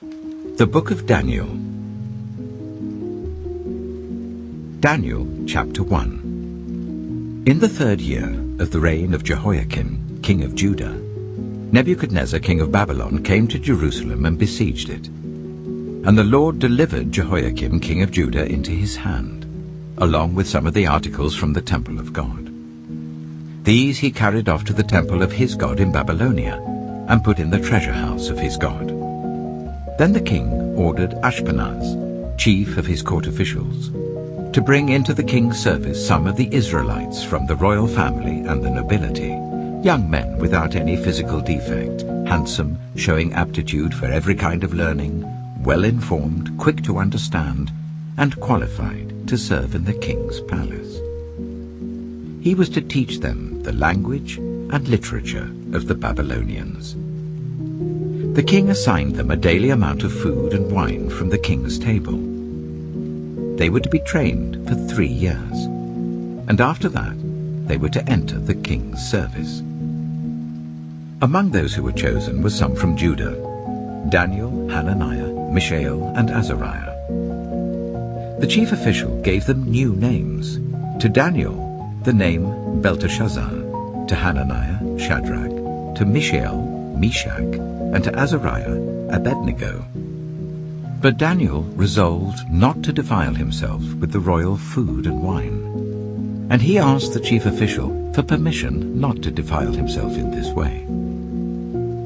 The Book of Daniel. Daniel chapter 1. In the 3rd year of the reign of Jehoiakim, king of Judah, Nebuchadnezzar, king of Babylon, came to Jerusalem and besieged it. And the Lord delivered Jehoiakim, king of Judah, into his hand, along with some of the articles from the temple of God. These he carried off to the temple of his God in Babylonia, and put in the treasure house of his God. Then the king ordered Ashpenaz, chief of his court officials, to bring into the king's service some of the Israelites from the royal family and the nobility, young men without any physical defect, handsome, showing aptitude for every kind of learning, well-informed, quick to understand, and qualified to serve in the king's palace. He was to teach them the language and literature of the Babylonians. The king assigned them a daily amount of food and wine from the king's table. They were to be trained for 3 years, and after that they were to enter the king's service. Among those who were chosen were some from Judah: Daniel, Hananiah, Mishael, and Azariah. The chief official gave them new names. To Daniel, the name Belteshazzar; to Hananiah, Shadrach; to Mishael, Meshach; and to Azariah, Abednego. But Daniel resolved not to defile himself with the royal food and wine, and he asked the chief official for permission not to defile himself in this way.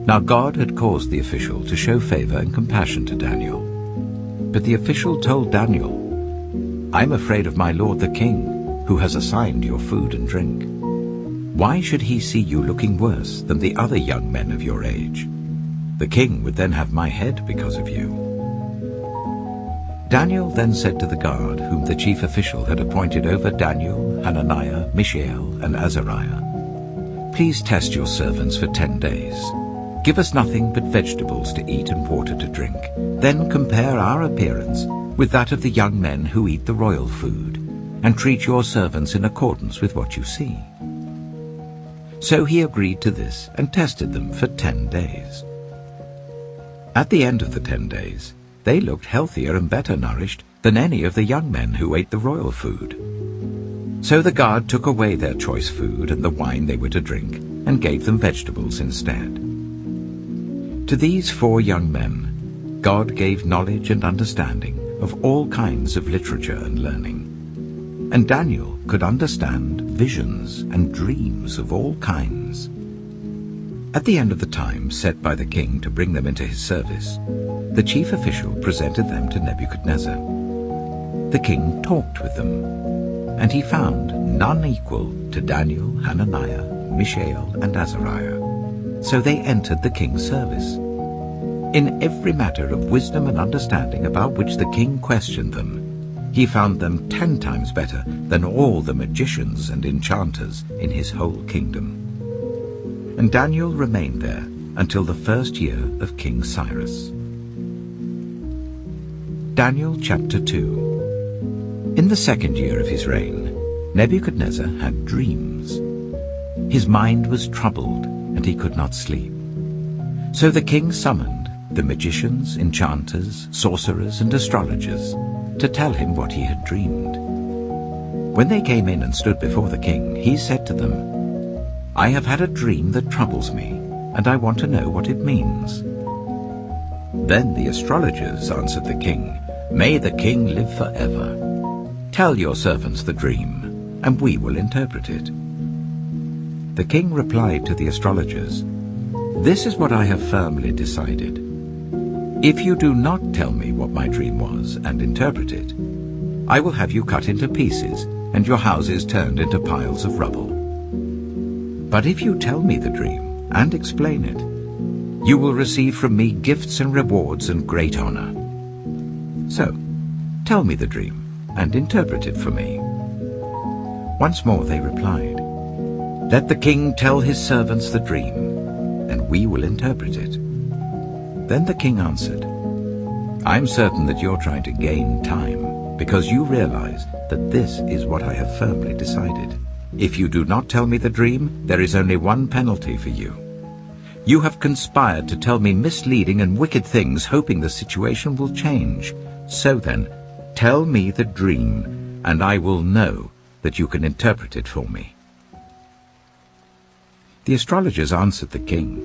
Now God had caused the official to show favor and compassion to Daniel. But the official told Daniel, "I'm afraid of my lord the king, who has assigned your food and drink. Why should he see you looking worse than the other young men of your age? The king would then have my head because of you." Daniel then said to the guard, whom the chief official had appointed over Daniel, Hananiah, Mishael, and Azariah, "Please test your servants for 10 days. Give us nothing but vegetables to eat and water to drink. Then compare our appearance with that of the young men who eat the royal food, and treat your servants in accordance with what you see." So he agreed to this and tested them for 10 days. At the end of the 10 days, they looked healthier and better nourished than any of the young men who ate the royal food. So the guard took away their choice food and the wine they were to drink, and gave them vegetables instead. To these 4 young men, God gave knowledge and understanding of all kinds of literature and learning. And Daniel could understand visions and dreams of all kinds. At the end of the time set by the king to bring them into his service, the chief official presented them to Nebuchadnezzar. The king talked with them, and he found none equal to Daniel, Hananiah, Mishael, and Azariah. So they entered the king's service. In every matter of wisdom and understanding about which the king questioned them, he found them 10 times better than all the magicians and enchanters in his whole kingdom. And Daniel remained there until the 1st year of King Cyrus. Daniel chapter 2. In the 2nd year of his reign, Nebuchadnezzar had dreams. His mind was troubled, and he could not sleep. So the king summoned the magicians, enchanters, sorcerers, and astrologers to tell him what he had dreamed. When they came in and stood before the king, he said to them, "I have had a dream that troubles me, and I want to know what it means." Then the astrologers answered the king, "May the king live forever. Tell your servants the dream, and we will interpret it." The king replied to the astrologers, "This is what I have firmly decided. If you do not tell me what my dream was and interpret it, I will have you cut into pieces and your houses turned into piles of rubble. But if you tell me the dream and explain it, you will receive from me gifts and rewards and great honor. So, tell me the dream and interpret it for me." Once more they replied, "Let the king tell his servants the dream, and we will interpret it." Then the king answered, "I'm certain that you're trying to gain time, because you realize that this is what I have firmly decided. If you do not tell me the dream, there is only one penalty for you. You have conspired to tell me misleading and wicked things, hoping the situation will change. So then, tell me the dream, and I will know that you can interpret it for me." The astrologers answered the king,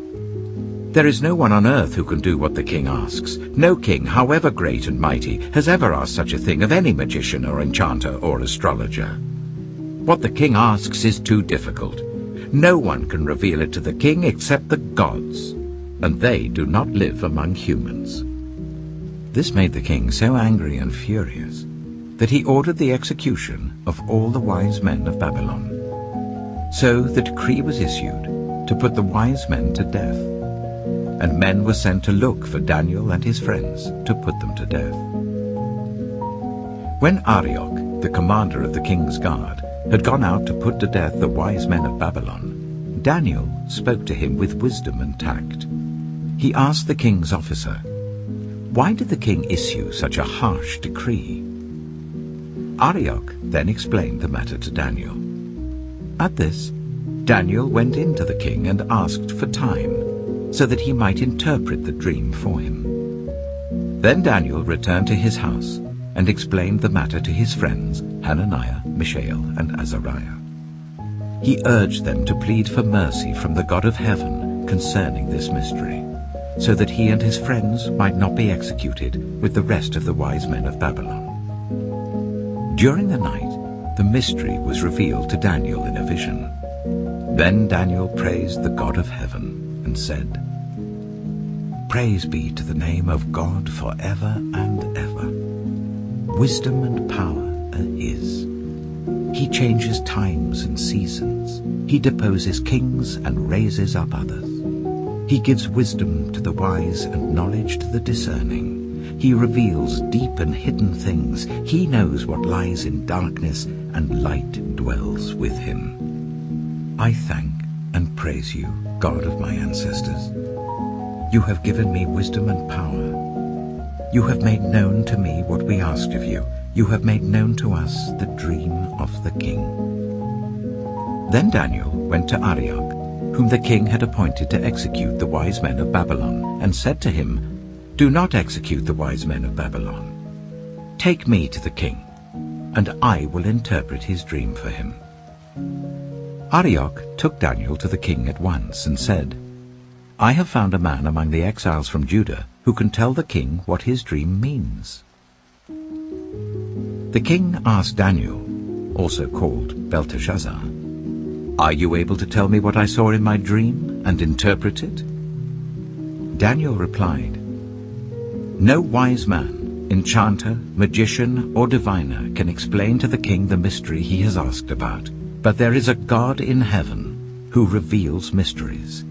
"There is no one on earth who can do what the king asks. No king, however great and mighty, has ever asked such a thing of any magician or enchanter or astrologer. What the king asks is too difficult. No one can reveal it to the king except the gods, and they do not live among humans." This made the king so angry and furious that he ordered the execution of all the wise men of Babylon. So the decree was issued to put the wise men to death, and men were sent to look for Daniel and his friends to put them to death. When Arioch, the commander of the king's guard, had gone out to put to death the wise men of Babylon, Daniel spoke to him with wisdom and tact. He asked the king's officer, "Why did the king issue such a harsh decree?" Arioch then explained the matter to Daniel. At this, Daniel went in to the king and asked for time, so that he might interpret the dream for him. Then Daniel returned to his house and explained the matter to his friends Hananiah, Mishael, and Azariah. He urged them to plead for mercy from the God of heaven concerning this mystery, so that he and his friends might not be executed with the rest of the wise men of Babylon. During the night, the mystery was revealed to Daniel in a vision. Then Daniel praised the God of heaven and said, "Praise be to the name of God forever and ever. Wisdom and power are his. He changes times and seasons. He deposes kings and raises up others. He gives wisdom to the wise and knowledge to the discerning. He reveals deep and hidden things. He knows what lies in darkness, and light dwells with him. I thank and praise you, God of my ancestors. You have given me wisdom and power. You have made known to me what we asked of you. You have made known to us the dream of the king." Then Daniel went to Arioch, whom the king had appointed to execute the wise men of Babylon, and said to him, "Do not execute the wise men of Babylon. Take me to the king, and I will interpret his dream for him." Arioch took Daniel to the king at once and said, "I have found a man among the exiles from Judah who can tell the king what his dream means." The king asked Daniel, also called Belteshazzar, "Are you able to tell me what I saw in my dream and interpret it?" Daniel replied, "No wise man, enchanter, magician, or diviner can explain to the king the mystery he has asked about, but there is a God in heaven who reveals mysteries.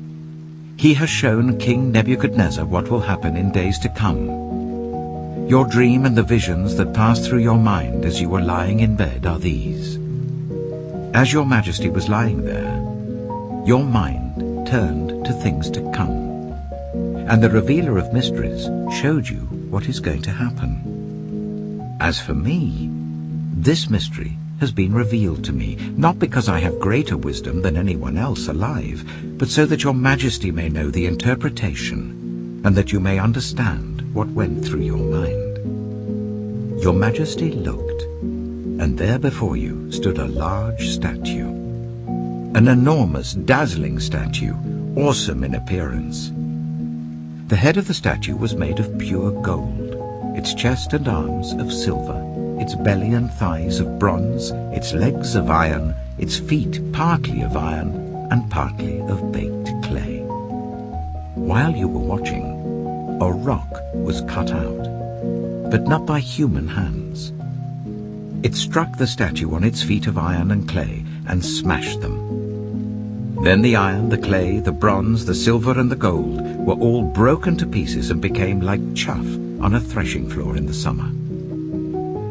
He has shown King Nebuchadnezzar what will happen in days to come. Your dream and the visions that passed through your mind as you were lying in bed are these. As your majesty was lying there, your mind turned to things to come, and the revealer of mysteries showed you what is going to happen. As for me, this mystery has been revealed to me, not because I have greater wisdom than anyone else alive, but so that your majesty may know the interpretation, and that you may understand what went through your mind. Your majesty looked, and there before you stood a large statue, an enormous, dazzling statue, awesome in appearance. The head of the statue was made of pure gold, its chest and arms of silver, its belly and thighs of bronze, its legs of iron, its feet partly of iron and partly of baked clay. While you were watching, a rock was cut out, but not by human hands. It struck the statue on its feet of iron and clay and smashed them. Then the iron, the clay, the bronze, the silver, and the gold were all broken to pieces and became like chaff on a threshing floor in the summer.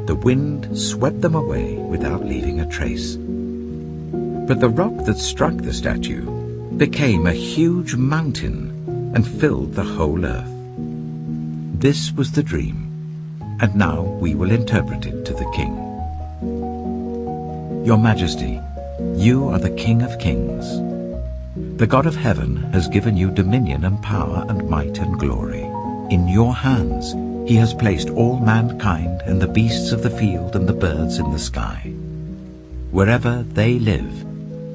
The wind swept them away without leaving a trace. But the rock that struck the statue became a huge mountain and filled the whole earth. This was the dream, and now we will interpret it to the king. Your Majesty, you are the King of Kings. The God of heaven has given you dominion and power and might and glory. In your hands he has placed all mankind and the beasts of the field and the birds in the sky. Wherever they live,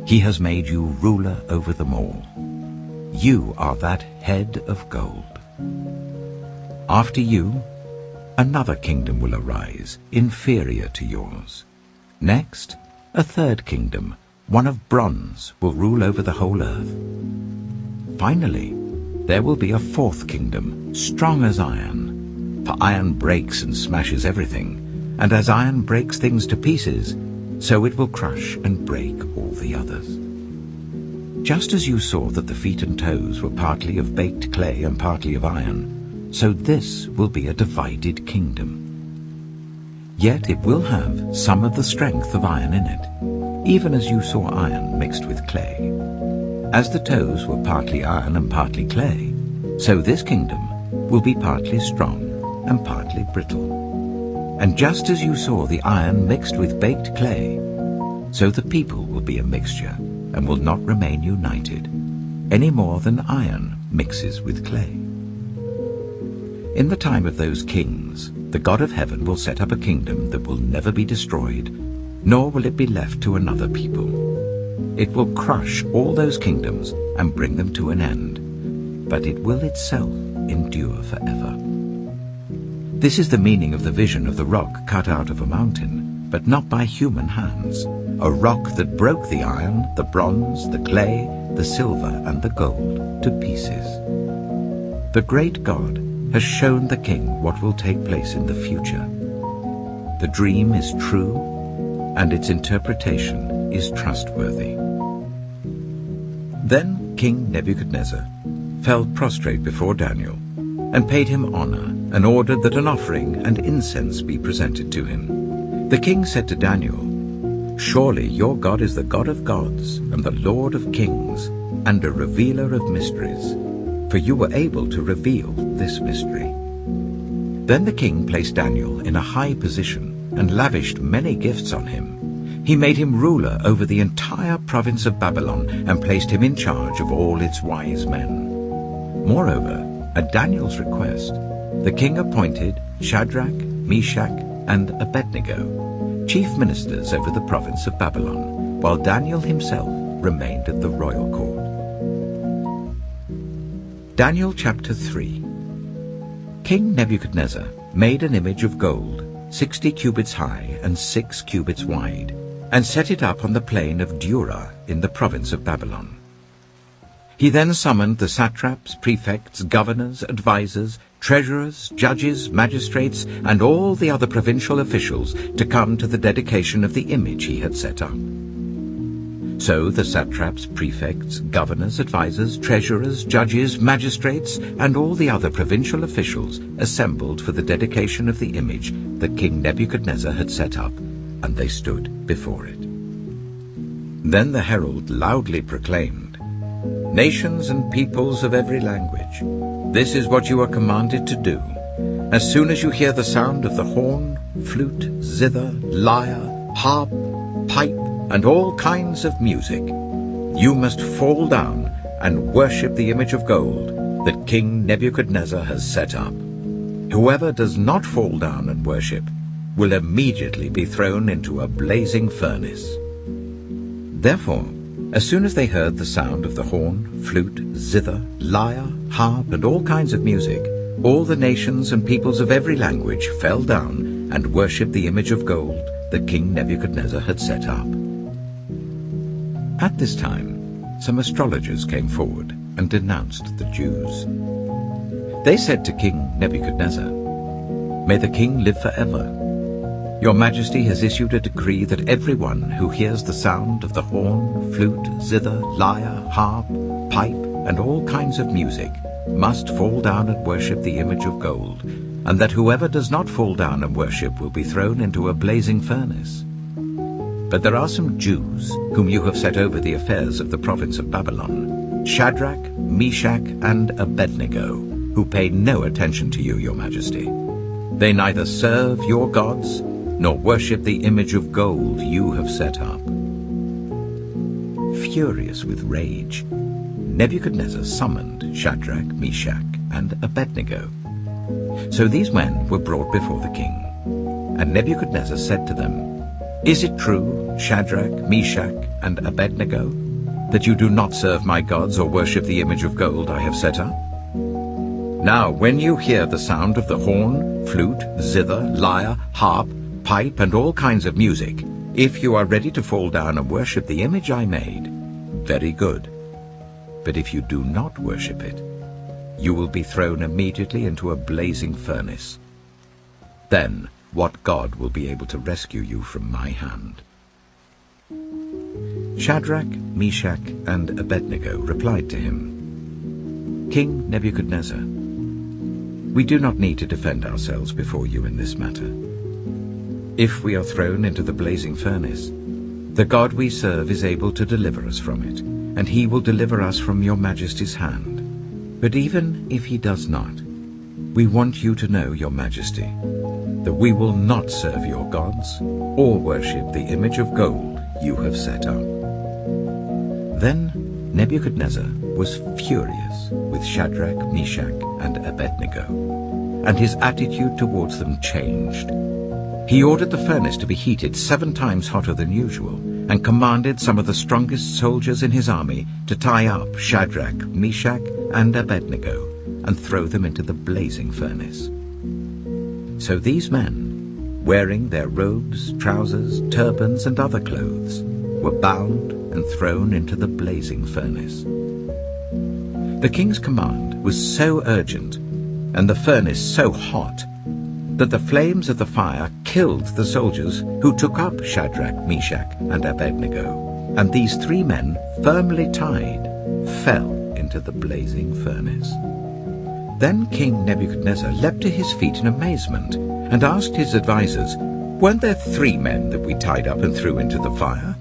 he has made you ruler over them all. You are that head of gold. After you, another kingdom will arise, inferior to yours. Next, a third kingdom, one of bronze, will rule over the whole earth. Finally, there will be a fourth kingdom, strong as iron. For iron breaks and smashes everything, and as iron breaks things to pieces, so it will crush and break all the others. Just as you saw that the feet and toes were partly of baked clay and partly of iron, so this will be a divided kingdom. Yet it will have some of the strength of iron in it, even as you saw iron mixed with clay. As the toes were partly iron and partly clay, so this kingdom will be partly strong and partly brittle. And just as you saw the iron mixed with baked clay, so the people will be a mixture and will not remain united, any more than iron mixes with clay. In the time of those kings, the God of heaven will set up a kingdom that will never be destroyed, nor will it be left to another people. It will crush all those kingdoms and bring them to an end, but it will itself endure forever. This is the meaning of the vision of the rock cut out of a mountain, but not by human hands, a rock that broke the iron, the bronze, the clay, the silver, and the gold to pieces. The great God has shown the king what will take place in the future. The dream is true, and its interpretation is trustworthy. Then King Nebuchadnezzar fell prostrate before Daniel, and paid him honor, and ordered that an offering and incense be presented to him. The king said to Daniel, "Surely your God is the God of gods, and the Lord of kings, and a revealer of mysteries, for you were able to reveal this mystery." Then the king placed Daniel in a high position, and lavished many gifts on him. He made him ruler over the entire province of Babylon, and placed him in charge of all its wise men. Moreover, at Daniel's request, the king appointed Shadrach, Meshach, and Abednego, chief ministers over the province of Babylon, while Daniel himself remained at the royal court. Daniel chapter 3. King Nebuchadnezzar made an image of gold, 60 cubits high and 6 cubits wide, and set it up on the plain of Dura in the province of Babylon. He then summoned the satraps, prefects, governors, advisers, treasurers, judges, magistrates, and all the other provincial officials to come to the dedication of the image he had set up. So the satraps, prefects, governors, advisers, treasurers, judges, magistrates, and all the other provincial officials assembled for the dedication of the image that King Nebuchadnezzar had set up, and they stood before it. Then the herald loudly proclaimed, "Nations and peoples of every language, this is what you are commanded to do. As soon as you hear the sound of the horn, flute, zither, lyre, harp, pipe, and all kinds of music, you must fall down and worship the image of gold that King Nebuchadnezzar has set up. Whoever does not fall down and worship will immediately be thrown into a blazing furnace." Therefore, as soon as they heard the sound of the horn, flute, zither, lyre, harp, and all kinds of music, all the nations and peoples of every language fell down and worshipped the image of gold that King Nebuchadnezzar had set up. At this time, some astrologers came forward and denounced the Jews. They said to King Nebuchadnezzar, "May the king live forever. Your Majesty has issued a decree that everyone who hears the sound of the horn, flute, zither, lyre, harp, pipe, and all kinds of music must fall down and worship the image of gold, and that whoever does not fall down and worship will be thrown into a blazing furnace. But there are some Jews whom you have set over the affairs of the province of Babylon, Shadrach, Meshach, and Abednego, who pay no attention to you, your Majesty. They neither serve your gods nor worship the image of gold you have set up." Furious with rage, Nebuchadnezzar summoned Shadrach, Meshach, and Abednego. So these men were brought before the king. And Nebuchadnezzar said to them, "Is it true, Shadrach, Meshach, and Abednego, that you do not serve my gods or worship the image of gold I have set up? Now, when you hear the sound of the horn, flute, zither, lyre, harp, pipe, and all kinds of music, if you are ready to fall down and worship the image I made, very good. But if you do not worship it, you will be thrown immediately into a blazing furnace. Then what God will be able to rescue you from my hand?" Shadrach, Meshach, and Abednego replied to him, "King Nebuchadnezzar, we do not need to defend ourselves before you in this matter. If we are thrown into the blazing furnace, the God we serve is able to deliver us from it, and he will deliver us from your majesty's hand. But even if he does not, we want you to know, your majesty, that we will not serve your gods or worship the image of gold you have set up." Then Nebuchadnezzar was furious with Shadrach, Meshach, and Abednego, and his attitude towards them changed. He ordered the furnace to be heated 7 times hotter than usual, and commanded some of the strongest soldiers in his army to tie up Shadrach, Meshach, and Abednego and throw them into the blazing furnace. So these men, wearing their robes, trousers, turbans, and other clothes, were bound and thrown into the blazing furnace. The king's command was so urgent, and the furnace so hot, that the flames of the fire killed the soldiers who took up Shadrach, Meshach, and Abednego, and these 3 men, firmly tied, fell into the blazing furnace. Then King Nebuchadnezzar leapt to his feet in amazement, and asked his advisers, "Weren't there 3 men that we tied up and threw into the fire?"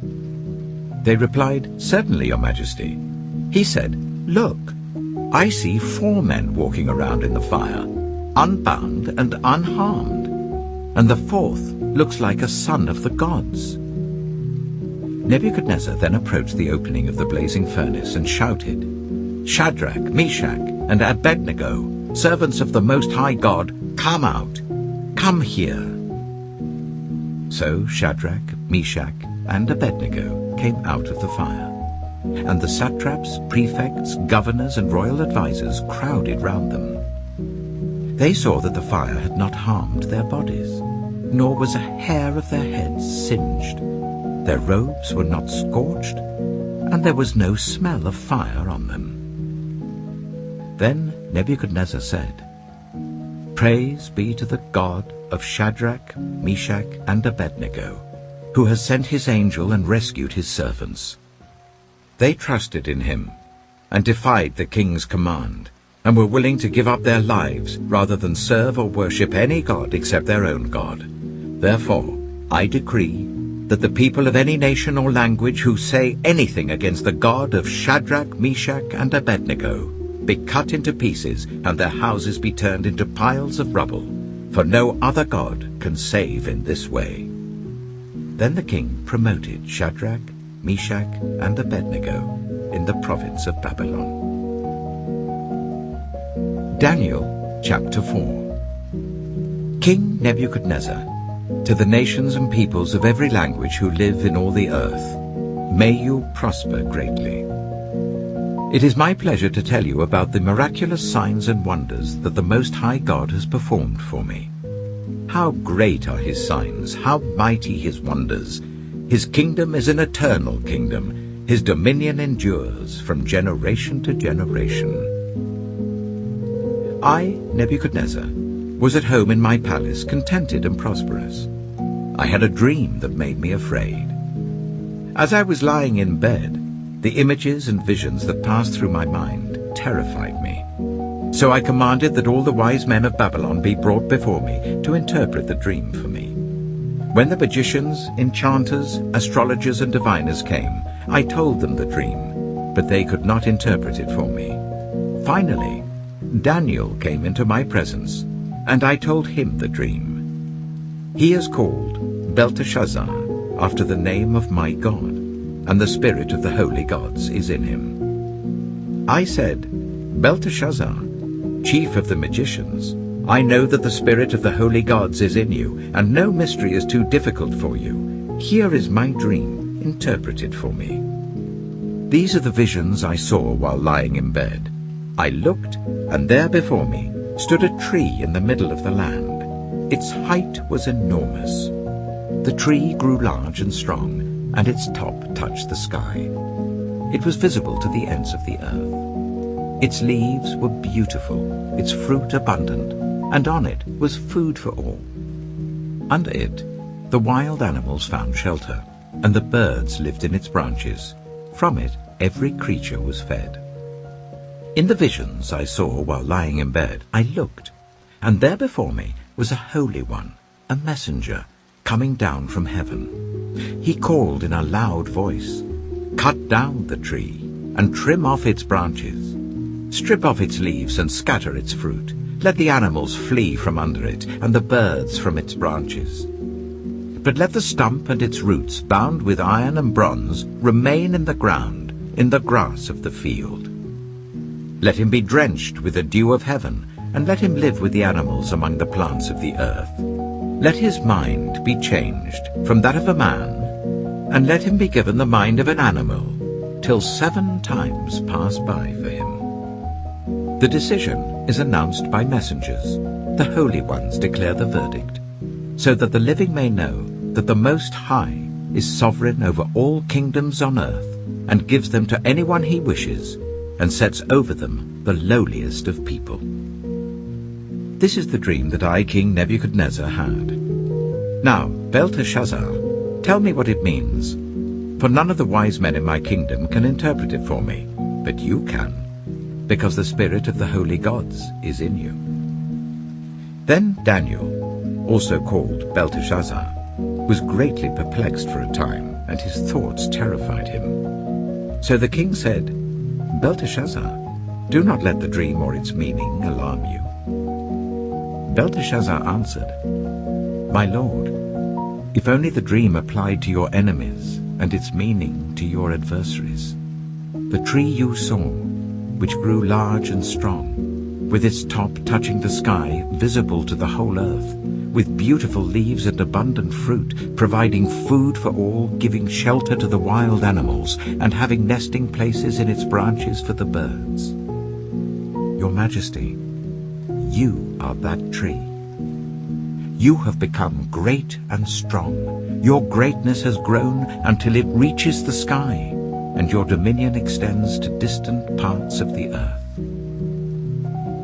They replied, "Certainly, your majesty." He said, "Look, I see 4 men walking around in the fire, unbound and unharmed, and the 4th looks like a son of the gods." Nebuchadnezzar then approached the opening of the blazing furnace and shouted, "Shadrach, Meshach, and Abednego, servants of the Most High God, come out! Come here!" So Shadrach, Meshach, and Abednego came out of the fire, and the satraps, prefects, governors, and royal advisers crowded round them. They saw that the fire had not harmed their bodies, nor was a hair of their heads singed. Their robes were not scorched, and there was no smell of fire on them. Then Nebuchadnezzar said, "Praise be to the God of Shadrach, Meshach, and Abednego, who has sent his angel and rescued his servants. They trusted in him and defied the king's command, and were willing to give up their lives rather than serve or worship any god except their own God. Therefore, I decree that the people of any nation or language who say anything against the God of Shadrach, Meshach, and Abednego be cut into pieces, and their houses be turned into piles of rubble, for no other God can save in this way." Then the king promoted Shadrach, Meshach, and Abednego in the province of Babylon. Daniel chapter 4. King Nebuchadnezzar, to the nations and peoples of every language who live in all the earth, may you prosper greatly. It is my pleasure to tell you about the miraculous signs and wonders that the Most High God has performed for me. How great are his signs, how mighty his wonders! His kingdom is an eternal kingdom. His dominion endures from generation to generation. I, Nebuchadnezzar, was at home in my palace, contented and prosperous. I had a dream that made me afraid. As I was lying in bed, the images and visions that passed through my mind terrified me. So I commanded that all the wise men of Babylon be brought before me to interpret the dream for me. When the magicians, enchanters, astrologers, and diviners came, I told them the dream, but they could not interpret it for me. Finally, Daniel came into my presence, and I told him the dream. He is called Belteshazzar, after the name of my God, and the spirit of the holy gods is in him. I said, Belteshazzar, chief of the magicians, I know that the spirit of the holy gods is in you, and no mystery is too difficult for you. Here is my dream, interpreted for me. These are the visions I saw while lying in bed. I looked, and there before me stood a tree in the middle of the land. Its height was enormous. The tree grew large and strong, and its top touched the sky. It was visible to the ends of the earth. Its leaves were beautiful, its fruit abundant, and on it was food for all. Under it, the wild animals found shelter, and the birds lived in its branches. From it, every creature was fed. In the visions I saw while lying in bed, I looked, and there before me was a holy one, a messenger, coming down from heaven. He called in a loud voice, "Cut down the tree, and trim off its branches. Strip off its leaves and scatter its fruit. Let the animals flee from under it, and the birds from its branches. But let the stump and its roots, bound with iron and bronze, remain in the ground, in the grass of the field. Let him be drenched with the dew of heaven, and let him live with the animals among the plants of the earth. Let his mind be changed from that of a man, and let him be given the mind of an animal, till 7 times pass by for him." The decision is announced by messengers. The holy ones declare the verdict, so that the living may know that the Most High is sovereign over all kingdoms on earth, and gives them to anyone he wishes, and sets over them the lowliest of people. This is the dream that I, King Nebuchadnezzar, had. Now, Belteshazzar, tell me what it means, for none of the wise men in my kingdom can interpret it for me, but you can, because the spirit of the holy gods is in you. Then Daniel, also called Belteshazzar, was greatly perplexed for a time, and his thoughts terrified him. So the king said, "Belteshazzar, do not let the dream or its meaning alarm you." Belteshazzar answered, "My lord, if only the dream applied to your enemies and its meaning to your adversaries. The tree you saw, which grew large and strong, with its top touching the sky, visible to the whole earth, with beautiful leaves and abundant fruit, providing food for all, giving shelter to the wild animals, and having nesting places in its branches for the birds. Your Majesty, you are that tree. You have become great and strong. Your greatness has grown until it reaches the sky, and your dominion extends to distant parts of the earth.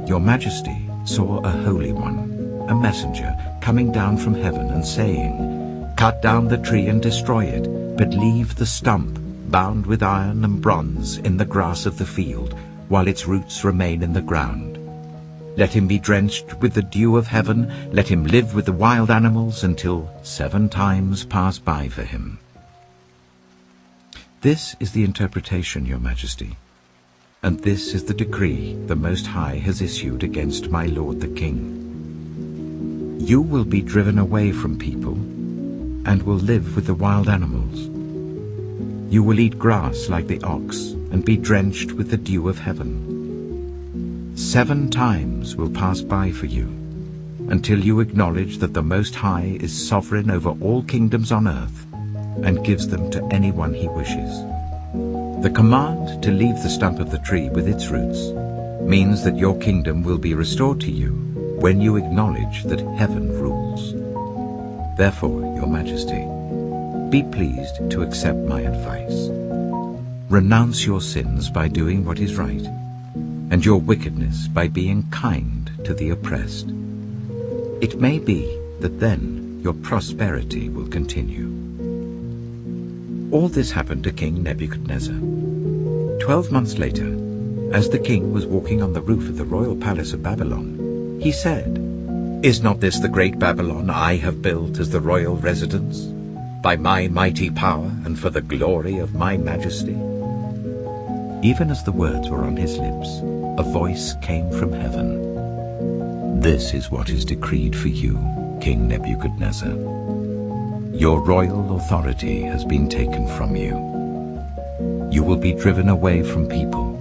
Your Majesty saw a holy one, a messenger, coming down from heaven and saying, "Cut down the tree and destroy it, but leave the stump, bound with iron and bronze, in the grass of the field, while its roots remain in the ground. Let him be drenched with the dew of heaven, let him live with the wild animals until 7 times pass by for him." This is the interpretation, Your Majesty, and this is the decree the Most High has issued against my lord the king. You will be driven away from people, and will live with the wild animals. You will eat grass like the ox, and be drenched with the dew of heaven. 7 times will pass by for you, until you acknowledge that the Most High is sovereign over all kingdoms on earth, and gives them to anyone he wishes. The command to leave the stump of the tree with its roots means that your kingdom will be restored to you when you acknowledge that heaven rules. Therefore, Your Majesty, be pleased to accept my advice. Renounce your sins by doing what is right, and your wickedness by being kind to the oppressed. It may be that then your prosperity will continue. All this happened to King Nebuchadnezzar. 12 months later, as the king was walking on the roof of the royal palace of Babylon, he said, "Is not this the great Babylon I have built as the royal residence, by my mighty power and for the glory of my majesty?" Even as the words were on his lips, a voice came from heaven. "This is what is decreed for you, King Nebuchadnezzar. Your royal authority has been taken from you. You will be driven away from people,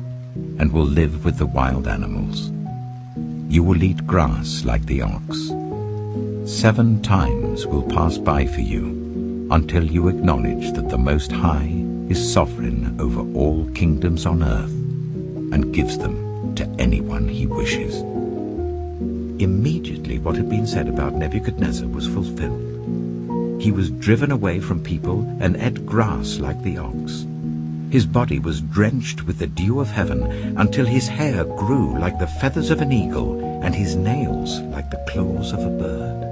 and will live with the wild animals. You will eat grass like the ox. 7 times will pass by for you until you acknowledge that the Most High is sovereign over all kingdoms on earth and gives them to anyone he wishes." Immediately what had been said about Nebuchadnezzar was fulfilled. He was driven away from people and ate grass like the ox. His body was drenched with the dew of heaven until his hair grew like the feathers of an eagle and his nails like the claws of a bird.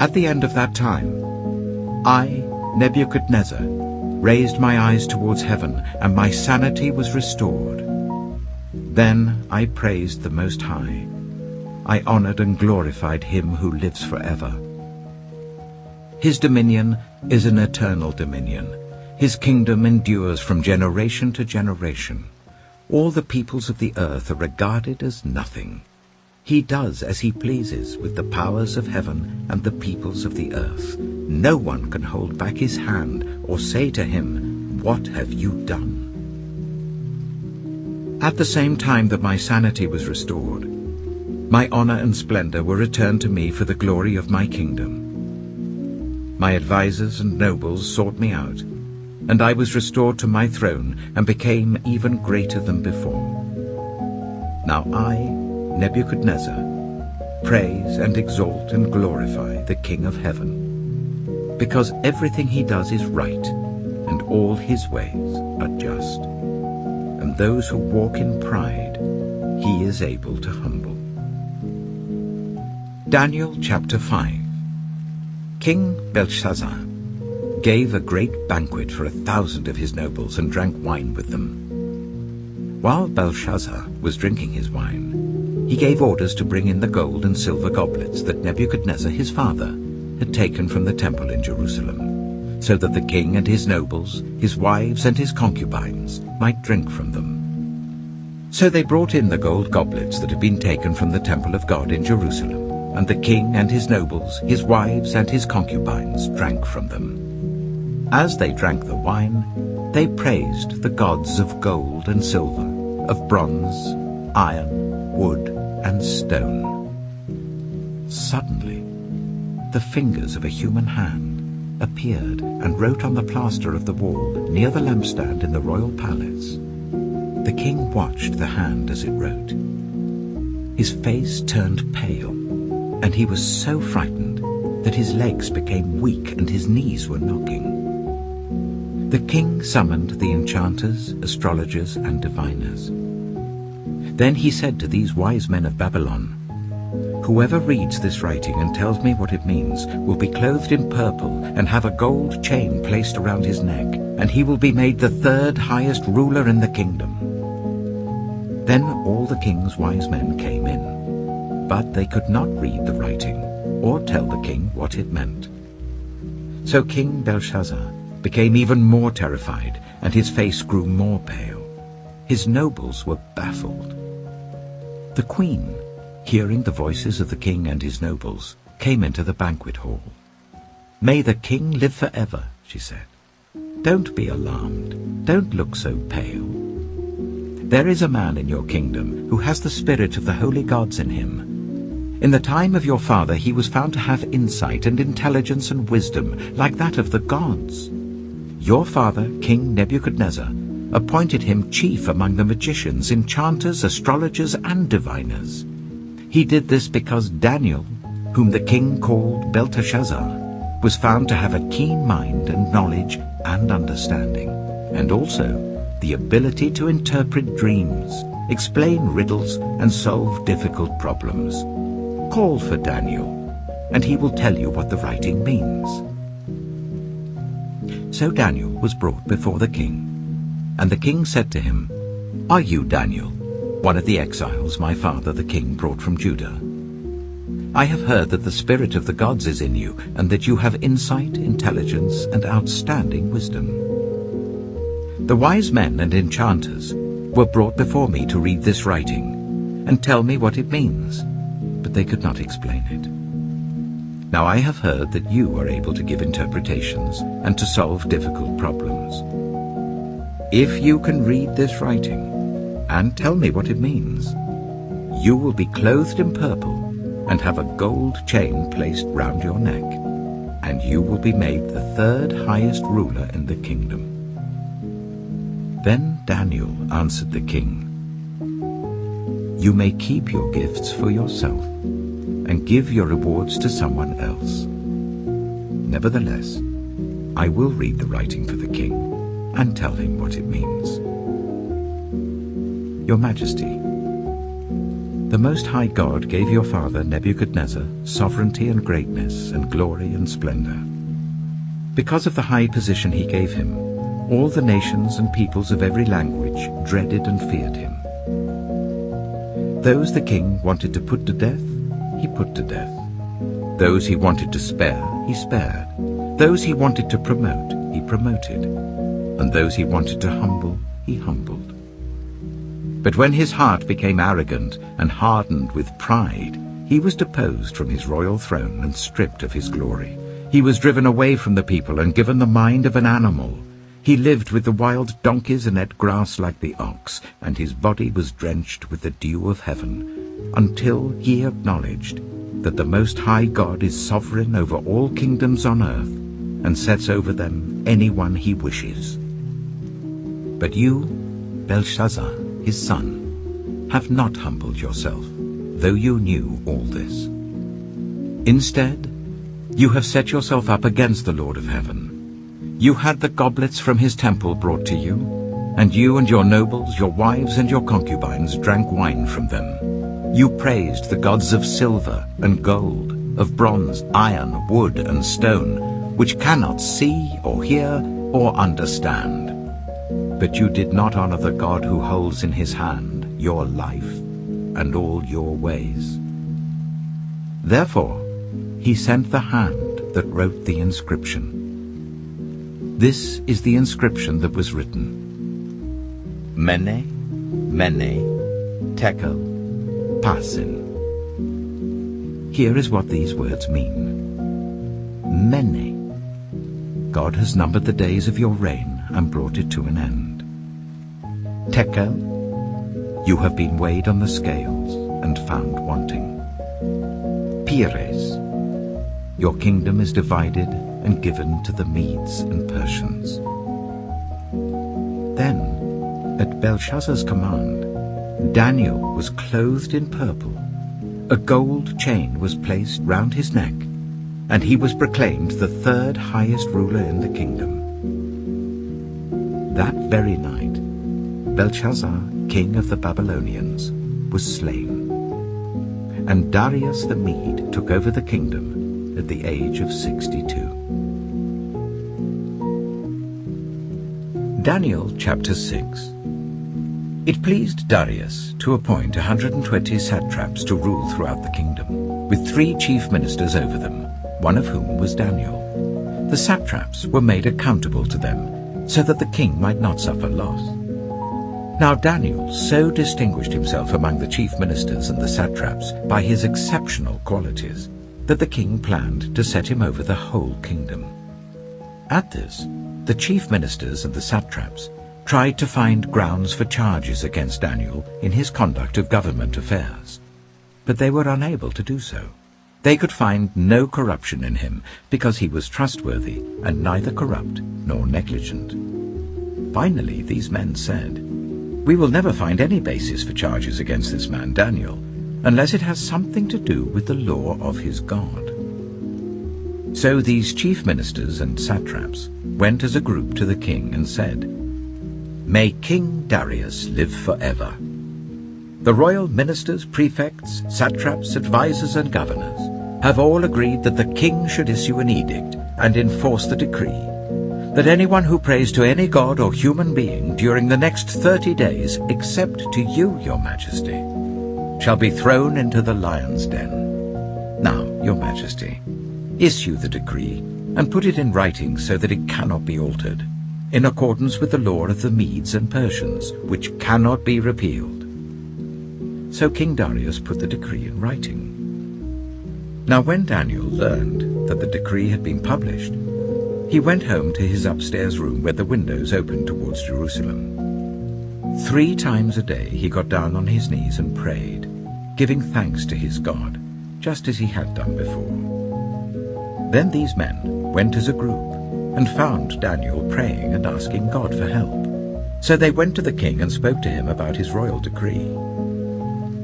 At the end of that time, I, Nebuchadnezzar, raised my eyes towards heaven, and my sanity was restored. Then I praised the Most High. I honored and glorified him who lives forever. His dominion is an eternal dominion. His kingdom endures from generation to generation. All the peoples of the earth are regarded as nothing. He does as he pleases with the powers of heaven and the peoples of the earth. No one can hold back his hand or say to him, "What have you done?" At the same time that my sanity was restored, my honor and splendor were returned to me for the glory of my kingdom. My advisers and nobles sought me out, and I was restored to my throne and became even greater than before. Now I, Nebuchadnezzar, praise and exalt and glorify the King of heaven, because everything he does is right, and all his ways are just. And those who walk in pride, he is able to humble. Daniel chapter 5. King Belshazzar gave a great banquet for 1,000 of his nobles and drank wine with them. While Belshazzar was drinking his wine, he gave orders to bring in the gold and silver goblets that Nebuchadnezzar his father had taken from the temple in Jerusalem, so that the king and his nobles, his wives and his concubines might drink from them. So they brought in the gold goblets that had been taken from the temple of God in Jerusalem, and the king and his nobles, his wives and his concubines drank from them. As they drank the wine, they praised the gods of gold and silver, of bronze, iron, wood, and stone. Suddenly, the fingers of a human hand appeared and wrote on the plaster of the wall near the lampstand in the royal palace. The king watched the hand as it wrote. His face turned pale, and he was so frightened that his legs became weak and his knees were knocking. The king summoned the enchanters, astrologers, and diviners. Then he said to these wise men of Babylon, "Whoever reads this writing and tells me what it means will be clothed in purple and have a gold chain placed around his neck, and he will be made the 3rd highest ruler in the kingdom." Then all the king's wise men came in, but they could not read the writing or tell the king what it meant. So King Belshazzar became even more terrified, and his face grew more pale. His nobles were baffled. The queen, hearing the voices of the king and his nobles, came into the banquet hall. "May the king live forever," she said. "Don't be alarmed. Don't look so pale. There is a man in your kingdom who has the spirit of the holy gods in him. In the time of your father he was found to have insight and intelligence and wisdom like that of the gods. Your father, King Nebuchadnezzar, appointed him chief among the magicians, enchanters, astrologers, and diviners. He did this because Daniel, whom the king called Belteshazzar, was found to have a keen mind and knowledge and understanding, and also the ability to interpret dreams, explain riddles, and solve difficult problems. Call for Daniel, and he will tell you what the writing means." So Daniel was brought before the king, and the king said to him, "Are you Daniel, one of the exiles my father the king brought from Judah? I have heard that the spirit of the gods is in you, and that you have insight, intelligence, and outstanding wisdom. The wise men and enchanters were brought before me to read this writing and tell me what it means, but they could not explain it. Now I have heard that you are able to give interpretations and to solve difficult problems. If you can read this writing and tell me what it means, you will be clothed in purple and have a gold chain placed round your neck, and you will be made the third highest ruler in the kingdom." Then Daniel answered the king, "You may keep your gifts for yourself and give your rewards to someone else. Nevertheless, I will read the writing for the king and tell him what it means. Your Majesty, the Most High God gave your father Nebuchadnezzar sovereignty and greatness and glory and splendor. Because of the high position he gave him, all the nations and peoples of every language dreaded and feared him. Those the king wanted to put to death, he put to death. Those he wanted to spare, he spared. Those he wanted to promote, he promoted. And those he wanted to humble, he humbled. But when his heart became arrogant and hardened with pride, he was deposed from his royal throne and stripped of his glory. He was driven away from the people and given the mind of an animal. He lived with the wild donkeys and ate grass like the ox, and his body was drenched with the dew of heaven, until he acknowledged that the Most High God is sovereign over all kingdoms on earth, and sets over them anyone he wishes. But you, Belshazzar, his son, have not humbled yourself, though you knew all this. Instead, you have set yourself up against the Lord of heaven. You had the goblets from his temple brought to you, and you and your nobles, your wives and your concubines drank wine from them. You praised the gods of silver and gold, of bronze, iron, wood and stone, which cannot see or hear or understand. But you did not honor the God who holds in his hand your life and all your ways. Therefore, he sent the hand that wrote the inscription. This is the inscription that was written: Mene, Mene, Tekel, Parsin. Here is what these words mean. Mene. God has numbered the days of your reign and brought it to an end. Tekel. You have been weighed on the scales and found wanting. Peres. Your kingdom is divided and given to the Medes and Persians. Then, at Belshazzar's command, Daniel was clothed in purple. A gold chain was placed round his neck, and he was proclaimed the third highest ruler in the kingdom. That very night, Belshazzar, king of the Babylonians, was slain, and Darius the Mede took over the kingdom at the age of 62. Daniel chapter 6. It pleased Darius to appoint 120 satraps to rule throughout the kingdom, with 3 chief ministers over them, one of whom was Daniel. The satraps were made accountable to them, so that the king might not suffer loss. Now Daniel so distinguished himself among the chief ministers and the satraps by his exceptional qualities, that the king planned to set him over the whole kingdom. At this, the chief ministers and the satraps tried to find grounds for charges against Daniel in his conduct of government affairs, but they were unable to do so. They could find no corruption in him, because he was trustworthy and neither corrupt nor negligent. Finally, these men said, "We will never find any basis for charges against this man Daniel, unless it has something to do with the law of his God." So these chief ministers and satraps went as a group to the king and said, "May King Darius live forever. The royal ministers, prefects, satraps, advisers, and governors have all agreed that the king should issue an edict and enforce the decree that anyone who prays to any god or human being during the next 30 days, except to you, your majesty, shall be thrown into the lion's den. Now, your majesty, issue the decree and put it in writing so that it cannot be altered, in accordance with the law of the Medes and Persians, which cannot be repealed." So King Darius put the decree in writing. Now when Daniel learned that the decree had been published, he went home to his upstairs room where the windows opened towards Jerusalem. 3 times a day he got down on his knees and prayed, giving thanks to his God, just as he had done before. Then these men went as a group and found Daniel praying and asking God for help. So they went to the king and spoke to him about his royal decree.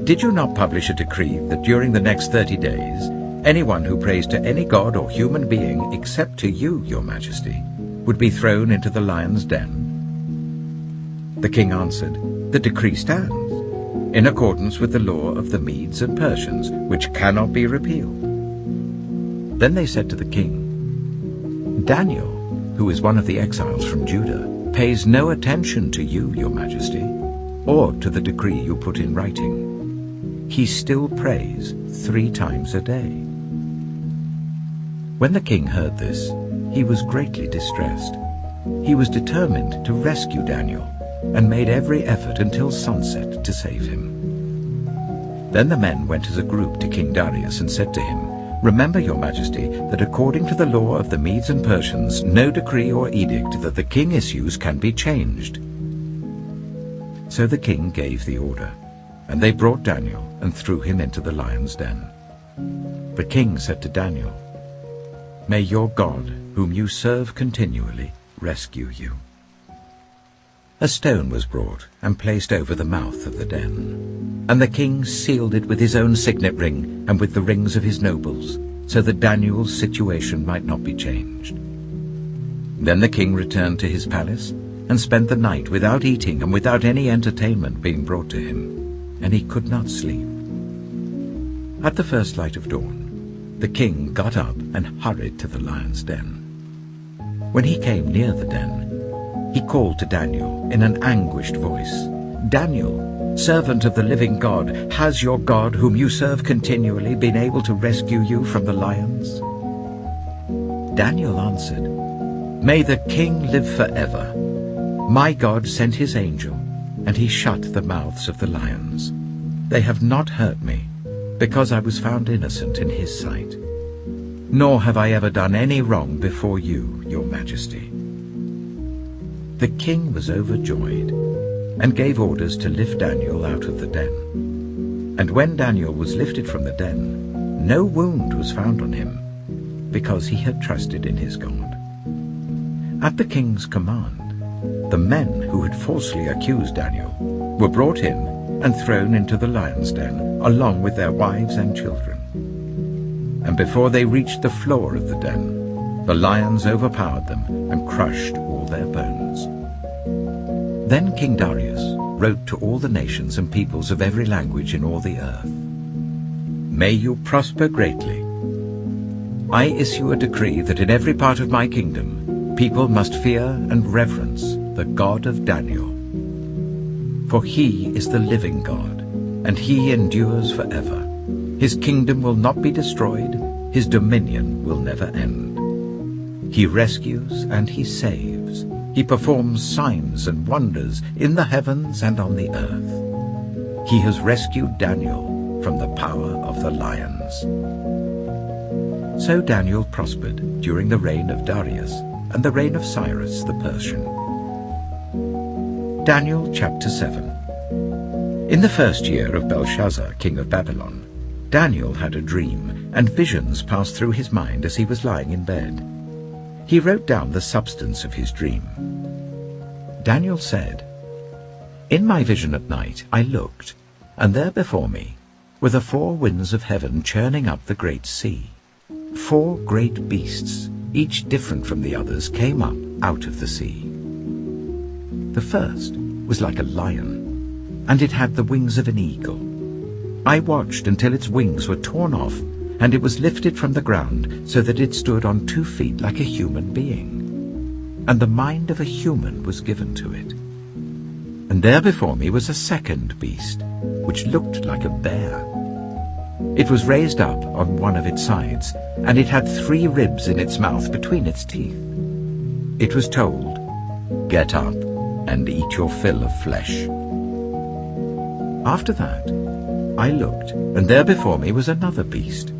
"Did you not publish a decree that during the next 30 days, anyone who prays to any god or human being except to you, your majesty, would be thrown into the lion's den?" The king answered, "The decree stands, in accordance with the law of the Medes and Persians, which cannot be repealed." Then they said to the king, "Daniel, who is one of the exiles from Judah, pays no attention to you, your majesty, or to the decree you put in writing. He still prays 3 times a day." When the king heard this, he was greatly distressed. He was determined to rescue Daniel and made every effort until sunset to save him. Then the men went as a group to King Darius and said to him, "Remember, your majesty, that according to the law of the Medes and Persians, no decree or edict that the king issues can be changed." So the king gave the order, and they brought Daniel and threw him into the lion's den. The king said to Daniel, "May your God, whom you serve continually, rescue you." A stone was brought and placed over the mouth of the den, and the king sealed it with his own signet ring and with the rings of his nobles, so that Daniel's situation might not be changed. Then the king returned to his palace and spent the night without eating and without any entertainment being brought to him, and he could not sleep. At the first light of dawn, the king got up and hurried to the lion's den. When he came near the den, he called to Daniel in an anguished voice, "Daniel, servant of the living God, has your God, whom you serve continually, been able to rescue you from the lions?" Daniel answered, "May the king live forever. My God sent his angel, and he shut the mouths of the lions. They have not hurt me, because I was found innocent in his sight. Nor have I ever done any wrong before you, your majesty." The king was overjoyed, and gave orders to lift Daniel out of the den. And when Daniel was lifted from the den, no wound was found on him, because he had trusted in his God. At the king's command, the men who had falsely accused Daniel were brought in and thrown into the lion's den, along with their wives and children. And before they reached the floor of the den, the lions overpowered them and crushed all their bones. Then King Darius wrote to all the nations and peoples of every language in all the earth, "May you prosper greatly. I issue a decree that in every part of my kingdom people must fear and reverence the God of Daniel. For he is the living God, and he endures forever. His kingdom will not be destroyed, his dominion will never end. He rescues and he saves. He performs signs and wonders in the heavens and on the earth. He has rescued Daniel from the power of the lions." So Daniel prospered during the reign of Darius and the reign of Cyrus the Persian. Daniel chapter 7. In the first year of Belshazzar, king of Babylon, Daniel had a dream, and visions passed through his mind as he was lying in bed. He wrote down the substance of his dream. Daniel said, "In my vision at night I looked, and there before me were the 4 winds of heaven churning up the great sea. 4 great beasts, each different from the others, came up out of the sea. The first was like a lion, and it had the wings of an eagle. I watched until its wings were torn off, and it was lifted from the ground so that it stood on 2 feet like a human being. And the mind of a human was given to it. And there before me was a second beast, which looked like a bear. It was raised up on one of its sides, and it had 3 ribs in its mouth between its teeth. It was told, 'Get up and eat your fill of flesh.' After that, I looked, and there before me was another beast,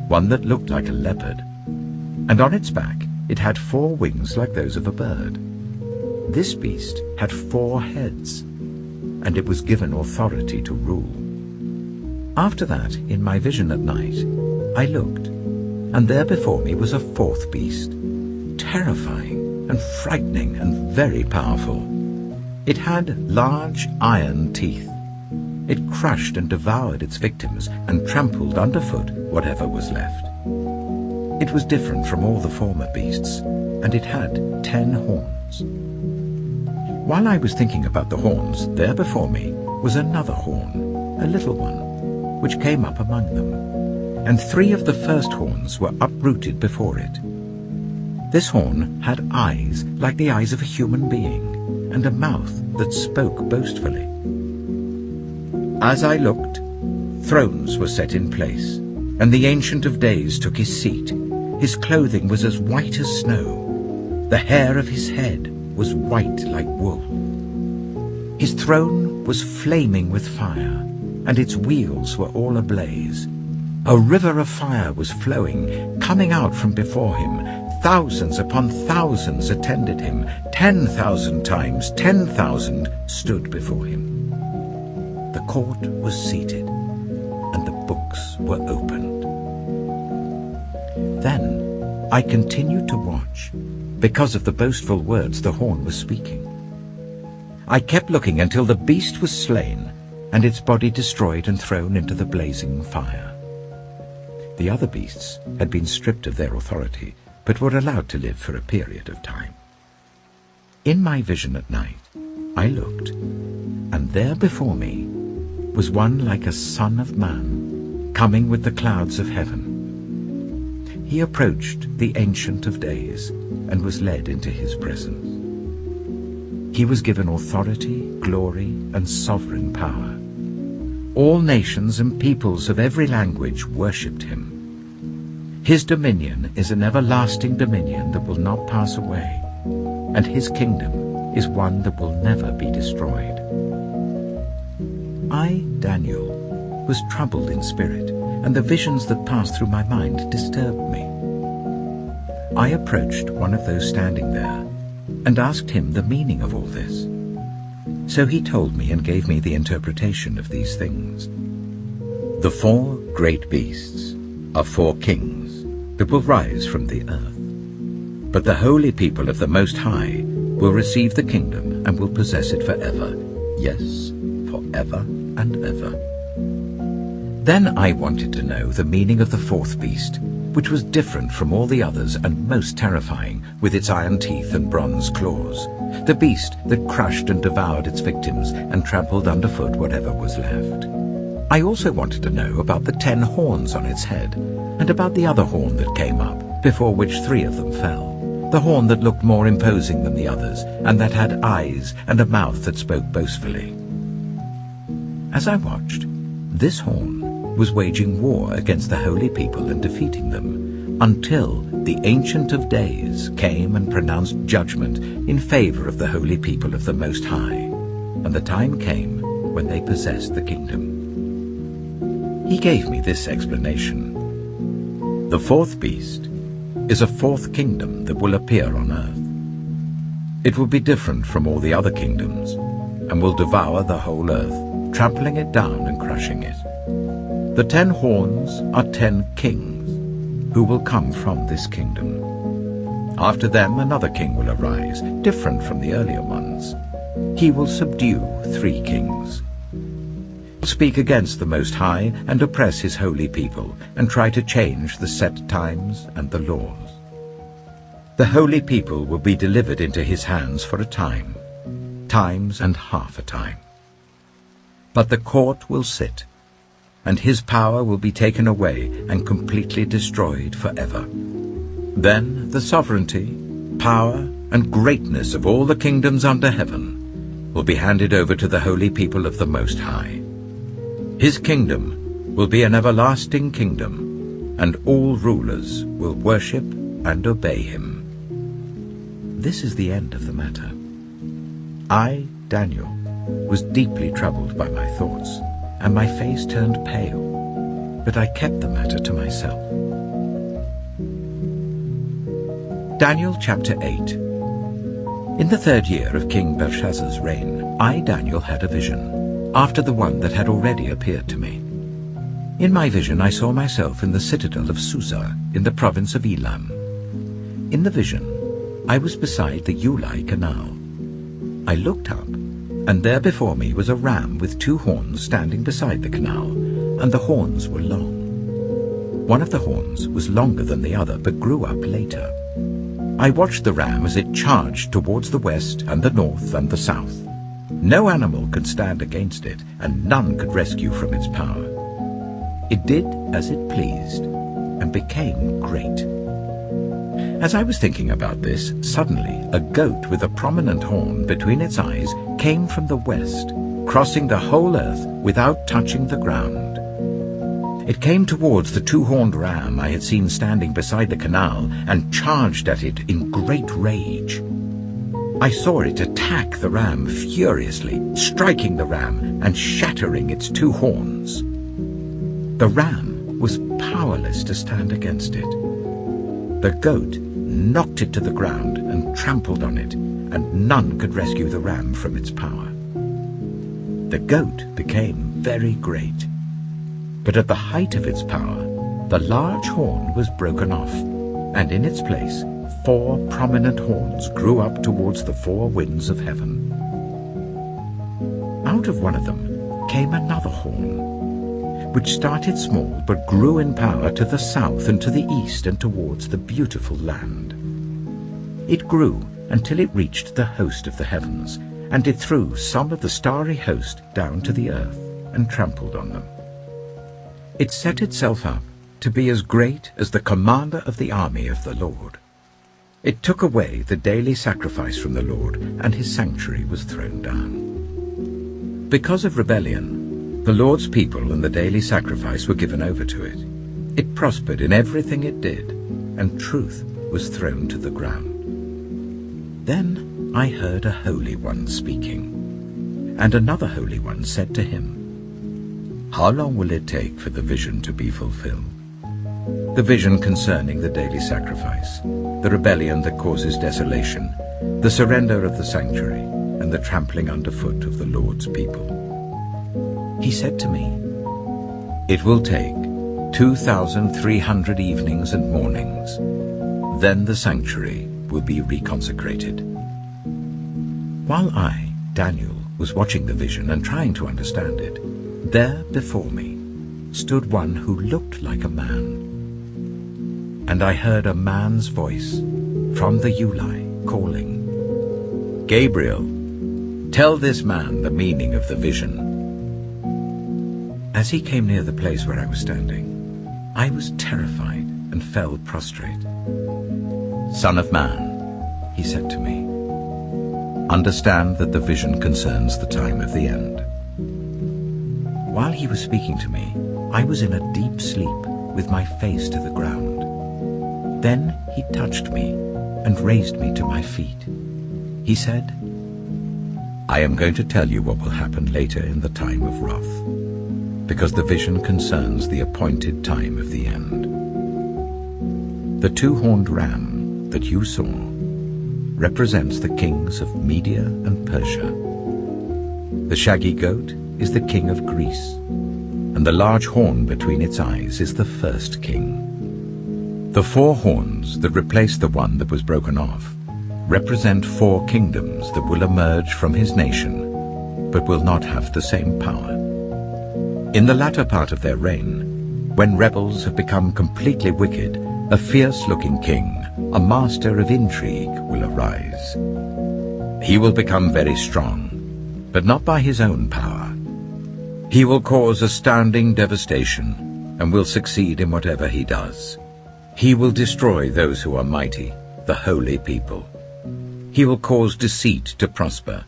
one that looked like a leopard, and on its back It had 4 wings like those of a bird. This beast had 4 heads, and it was given authority to rule. After that, in my vision at night, I looked, and there before me was a 4th beast, terrifying and frightening and very powerful. It had large iron teeth. It crushed and devoured its victims and trampled underfoot whatever was left. It was different from all the former beasts, and it had 10 horns. While I was thinking about the horns, there before me was another horn, a little one, which came up among them, and 3 of the first horns were uprooted before it. This horn had eyes like the eyes of a human being, and a mouth that spoke boastfully. As I looked, thrones were set in place, and the Ancient of Days took his seat. His clothing was as white as snow. The hair of his head was white like wool. His throne was flaming with fire, and its wheels were all ablaze. A river of fire was flowing, coming out from before him. Thousands upon thousands attended him. 10,000 times 10,000 stood before him. The court was seated, and the books were opened. Then I continued to watch, because of the boastful words the horn was speaking. I kept looking until the beast was slain, and its body destroyed and thrown into the blazing fire. The other beasts had been stripped of their authority, but were allowed to live for a period of time. In my vision at night, I looked, and there before me was one like a son of man, coming with the clouds of heaven. He approached the Ancient of Days and was led into his presence. He was given authority, glory, and sovereign power. All nations and peoples of every language worshipped him. His dominion is an everlasting dominion that will not pass away, and his kingdom is one that will never be destroyed. I, Daniel, was troubled in spirit, and the visions that passed through my mind disturbed me. I approached one of those standing there and asked him the meaning of all this. So he told me and gave me the interpretation of these things. The 4 great beasts are 4 kings that will rise from the earth. But the holy people of the Most High will receive the kingdom and will possess it forever. Yes, forever and ever. Then I wanted to know the meaning of the 4th beast, which was different from all the others and most terrifying, with its iron teeth and bronze claws, the beast that crushed and devoured its victims and trampled underfoot whatever was left. I also wanted to know about the 10 horns on its head, and about the other horn that came up, before which 3 of them fell, the horn that looked more imposing than the others, and that had eyes and a mouth that spoke boastfully. As I watched, this horn was waging war against the holy people and defeating them, until the Ancient of Days came and pronounced judgment in favor of the holy people of the Most High, and the time came when they possessed the kingdom. He gave me this explanation. The 4th beast is a 4th kingdom that will appear on earth. It will be different from all the other kingdoms, and will devour the whole earth, trampling it down and crushing it. The 10 horns are 10 kings, who will come from this kingdom. After them another king will arise, different from the earlier ones. He will subdue 3 kings. He will speak against the Most High and oppress his holy people, and try to change the set times and the laws. The holy people will be delivered into his hands for a time, times and half a time. But the court will sit, and his power will be taken away and completely destroyed forever. Then the sovereignty, power, and greatness of all the kingdoms under heaven will be handed over to the holy people of the Most High. His kingdom will be an everlasting kingdom, and all rulers will worship and obey him. This is the end of the matter. I, Daniel, was deeply troubled by my thoughts, and my face turned pale, but I kept the matter to myself. Daniel chapter 8. In the 3rd year of King Belshazzar's reign, I, Daniel, had a vision, after the one that had already appeared to me. In my vision I saw myself in the citadel of Susa, in the province of Elam. In the vision I was beside the Ulai Canal. I looked up, and there before me was a ram with 2 horns standing beside the canal, and the horns were long. One of the horns was longer than the other, but grew up later. I watched the ram as it charged towards the west and the north and the south. No animal could stand against it, and none could rescue from its power. It did as it pleased, and became great. As I was thinking about this, suddenly a goat with a prominent horn between its eyes came from the west, crossing the whole earth without touching the ground. It came towards the 2-horned ram I had seen standing beside the canal and charged at it in great rage. I saw it attack the ram furiously, striking the ram and shattering its 2 horns. The ram was powerless to stand against it. The goat knocked it to the ground and trampled on it, and none could rescue the ram from its power. The goat became very great. But at the height of its power, the large horn was broken off, and in its place 4 prominent horns grew up towards the 4 winds of heaven. Out of one of them came another horn, which started small but grew in power to the south and to the east and towards the beautiful land. It grew until it reached the host of the heavens, and it threw some of the starry host down to the earth and trampled on them. It set itself up to be as great as the commander of the army of the Lord. It took away the daily sacrifice from the Lord, and his sanctuary was thrown down. Because of rebellion, the Lord's people and the daily sacrifice were given over to it. It prospered in everything it did, and truth was thrown to the ground. Then I heard a Holy One speaking, and another Holy One said to him, "How long will it take for the vision to be fulfilled?" The vision concerning the daily sacrifice, the rebellion that causes desolation, the surrender of the sanctuary, and the trampling underfoot of the Lord's people. He said to me, "It will take 2,300 evenings and mornings. Then the sanctuary will be reconsecrated." While I, Daniel, was watching the vision and trying to understand it, there before me stood one who looked like a man. And I heard a man's voice from the Ulai calling, "Gabriel, tell this man the meaning of the vision." As he came near the place where I was standing, I was terrified and fell prostrate. "Son of man," he said to me, "understand that the vision concerns the time of the end." While he was speaking to me, I was in a deep sleep with my face to the ground. Then he touched me and raised me to my feet. He said, "I am going to tell you what will happen later in the time of wrath, because the vision concerns the appointed time of the end. The 2-horned ram that you saw represents the kings of Media and Persia. The shaggy goat is the king of Greece, and the large horn between its eyes is the first king. The 4 horns that replace the one that was broken off represent 4 kingdoms that will emerge from his nation, but will not have the same power. In the latter part of their reign, when rebels have become completely wicked, a fierce-looking king, a master of intrigue, will arise. He will become very strong, but not by his own power. He will cause astounding devastation and will succeed in whatever he does. He will destroy those who are mighty, the holy people. He will cause deceit to prosper,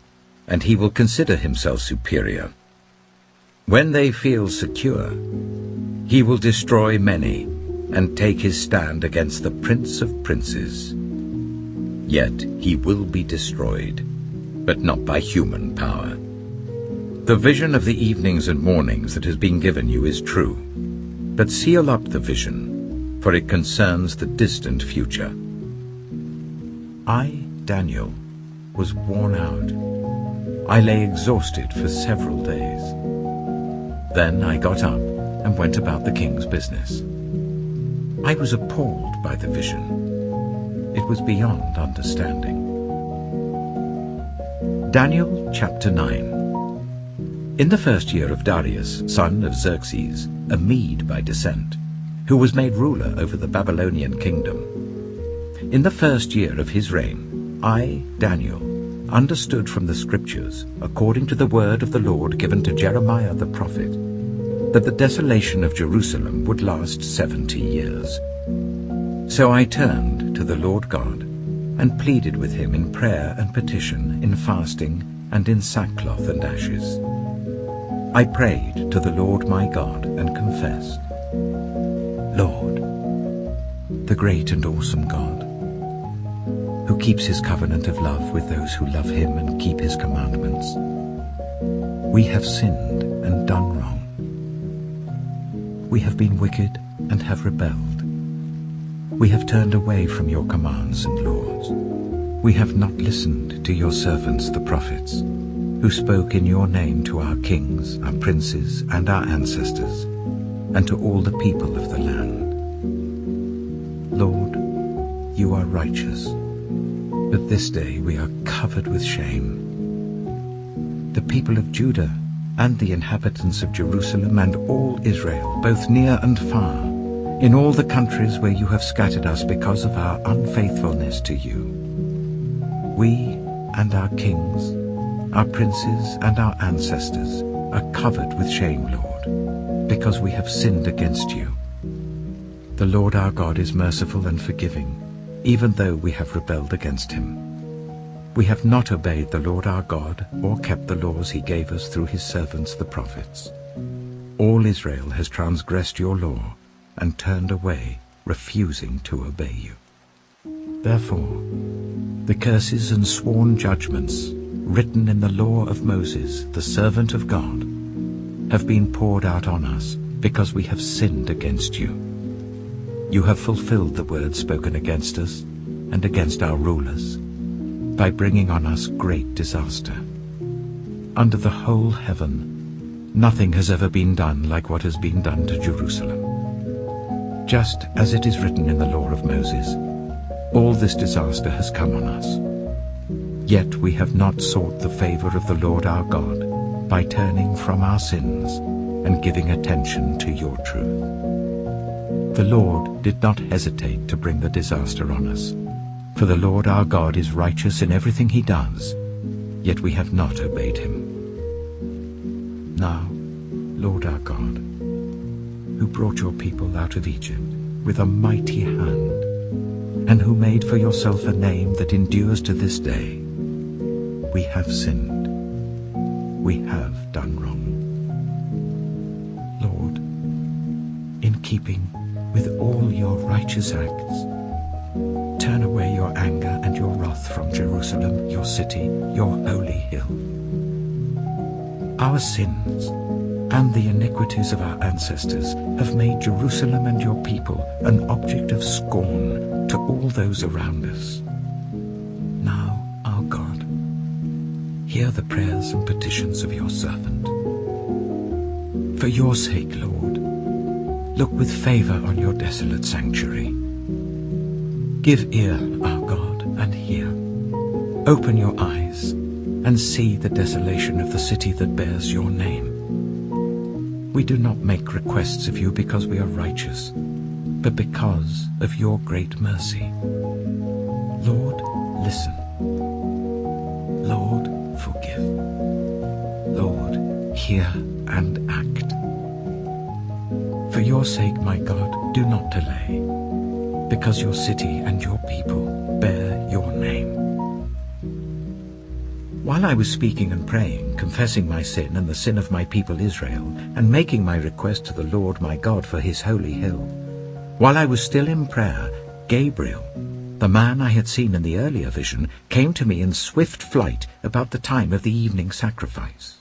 and he will consider himself superior. When they feel secure, he will destroy many and take his stand against the Prince of Princes. Yet he will be destroyed, but not by human power. The vision of the evenings and mornings that has been given you is true, but seal up the vision, for it concerns the distant future. I, Daniel, was worn out. I lay exhausted for several days. Then I got up and went about the king's business. I was appalled by the vision. It was beyond understanding. Daniel chapter 9. In the first year of Darius, son of Xerxes, a Mede by descent, who was made ruler over the Babylonian kingdom, in the first year of his reign, I, Daniel, understood from the Scriptures, according to the word of the Lord given to Jeremiah the prophet, that the desolation of Jerusalem would last 70 years. So I turned to the Lord God, and pleaded with him in prayer and petition, in fasting, and in sackcloth and ashes. I prayed to the Lord my God, and confessed, Lord, the great and awesome God, who keeps his covenant of love with those who love him and keep his commandments, we have sinned and done wrong. We have been wicked and have rebelled. We have turned away from your commands and laws. We have not listened to your servants the prophets, who spoke in your name to our kings, our princes, and our ancestors, and to all the people of the land. Lord, you are righteous, but this day we are covered with shame. The people of Judah and the inhabitants of Jerusalem and all Israel, both near and far, in all the countries where you have scattered us because of our unfaithfulness to you. We and our kings, our princes and our ancestors are covered with shame, Lord, because we have sinned against you. The Lord our God is merciful and forgiving, even though we have rebelled against him. We have not obeyed the Lord our God or kept the laws he gave us through his servants the prophets. All Israel has transgressed your law and turned away, refusing to obey you. Therefore, the curses and sworn judgments written in the law of Moses, the servant of God, have been poured out on us because we have sinned against you. You have fulfilled the word spoken against us and against our rulers by bringing on us great disaster. Under the whole heaven, nothing has ever been done like what has been done to Jerusalem. Just as it is written in the law of Moses, all this disaster has come on us. Yet we have not sought the favor of the Lord our God by turning from our sins and giving attention to your truth. The Lord did not hesitate to bring the disaster on us, for the Lord our God is righteous in everything he does, yet we have not obeyed him. Now, Lord our God, who brought your people out of Egypt with a mighty hand, and who made for yourself a name that endures to this day, we have sinned. We have done wrong. Lord, in keeping with all your righteous acts, turn away your anger and your wrath from Jerusalem, your city, your holy hill. Our sins and the iniquities of our ancestors have made Jerusalem and your people an object of scorn to all those around us. Now, our God, hear the prayers and petitions of your servant. For your sake, Lord, look with favor on your desolate sanctuary. Give ear, our God, and hear. Open your eyes and see the desolation of the city that bears your name. We do not make requests of you because we are righteous, but because of your great mercy. Lord, listen. Lord, forgive. Lord, hear and act. For your sake, my God, do not delay, because your city and your people bear your name. While I was speaking and praying, confessing my sin and the sin of my people Israel, and making my request to the Lord my God for his holy hill, while I was still in prayer, Gabriel, the man I had seen in the earlier vision, came to me in swift flight about the time of the evening sacrifice.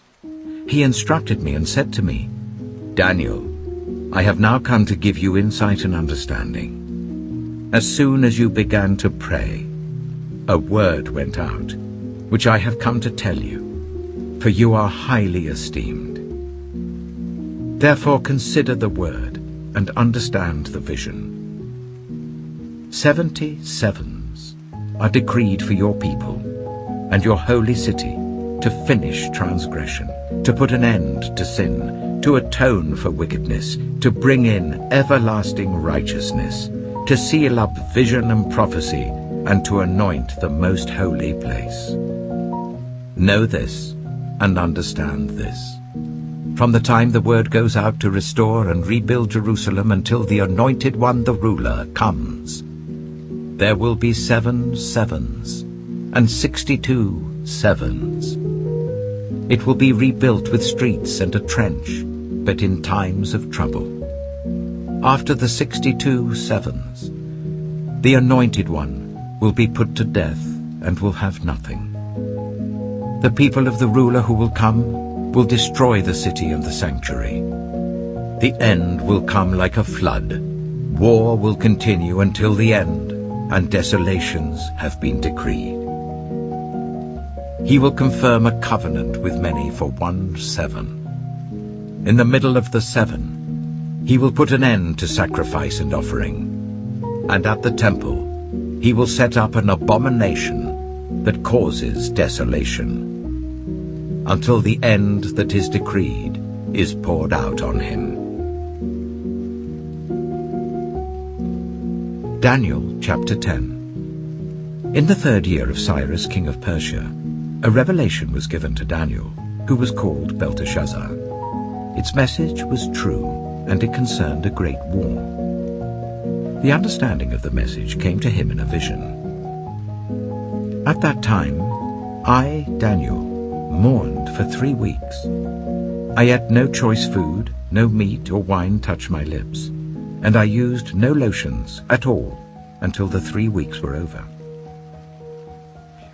He instructed me and said to me, Daniel, I have now come to give you insight and understanding. As soon as you began to pray, a word went out, which I have come to tell you, for you are highly esteemed. Therefore consider the word and understand the vision. 70 sevens are decreed for your people and your holy city, to finish transgression, to put an end to sin, to atone for wickedness, to bring in everlasting righteousness, to seal up vision and prophecy, and to anoint the most holy place. Know this and understand this. From the time the word goes out to restore and rebuild Jerusalem until the Anointed One, the ruler, comes, there will be 7 sevens and 62 sevens. It will be rebuilt with streets and a trench, but in times of trouble. After the 62 sevens, the Anointed One will be put to death and will have nothing. The people of the ruler who will come will destroy the city and the sanctuary. The end will come like a flood. War will continue until the end, and desolations have been decreed. He will confirm a covenant with many for 1 7. In the middle of the 7, he will put an end to sacrifice and offering. And at the temple, he will set up an abomination that causes desolation, until the end that is decreed is poured out on him. Daniel chapter 10. In the 3rd year of Cyrus, king of Persia, a revelation was given to Daniel, who was called Belteshazzar. Its message was true, and it concerned a great war. The understanding of the message came to him in a vision. At that time, I, Daniel, mourned for 3 weeks. I ate no choice food, no meat or wine touched my lips, and I used no lotions at all until the 3 weeks were over.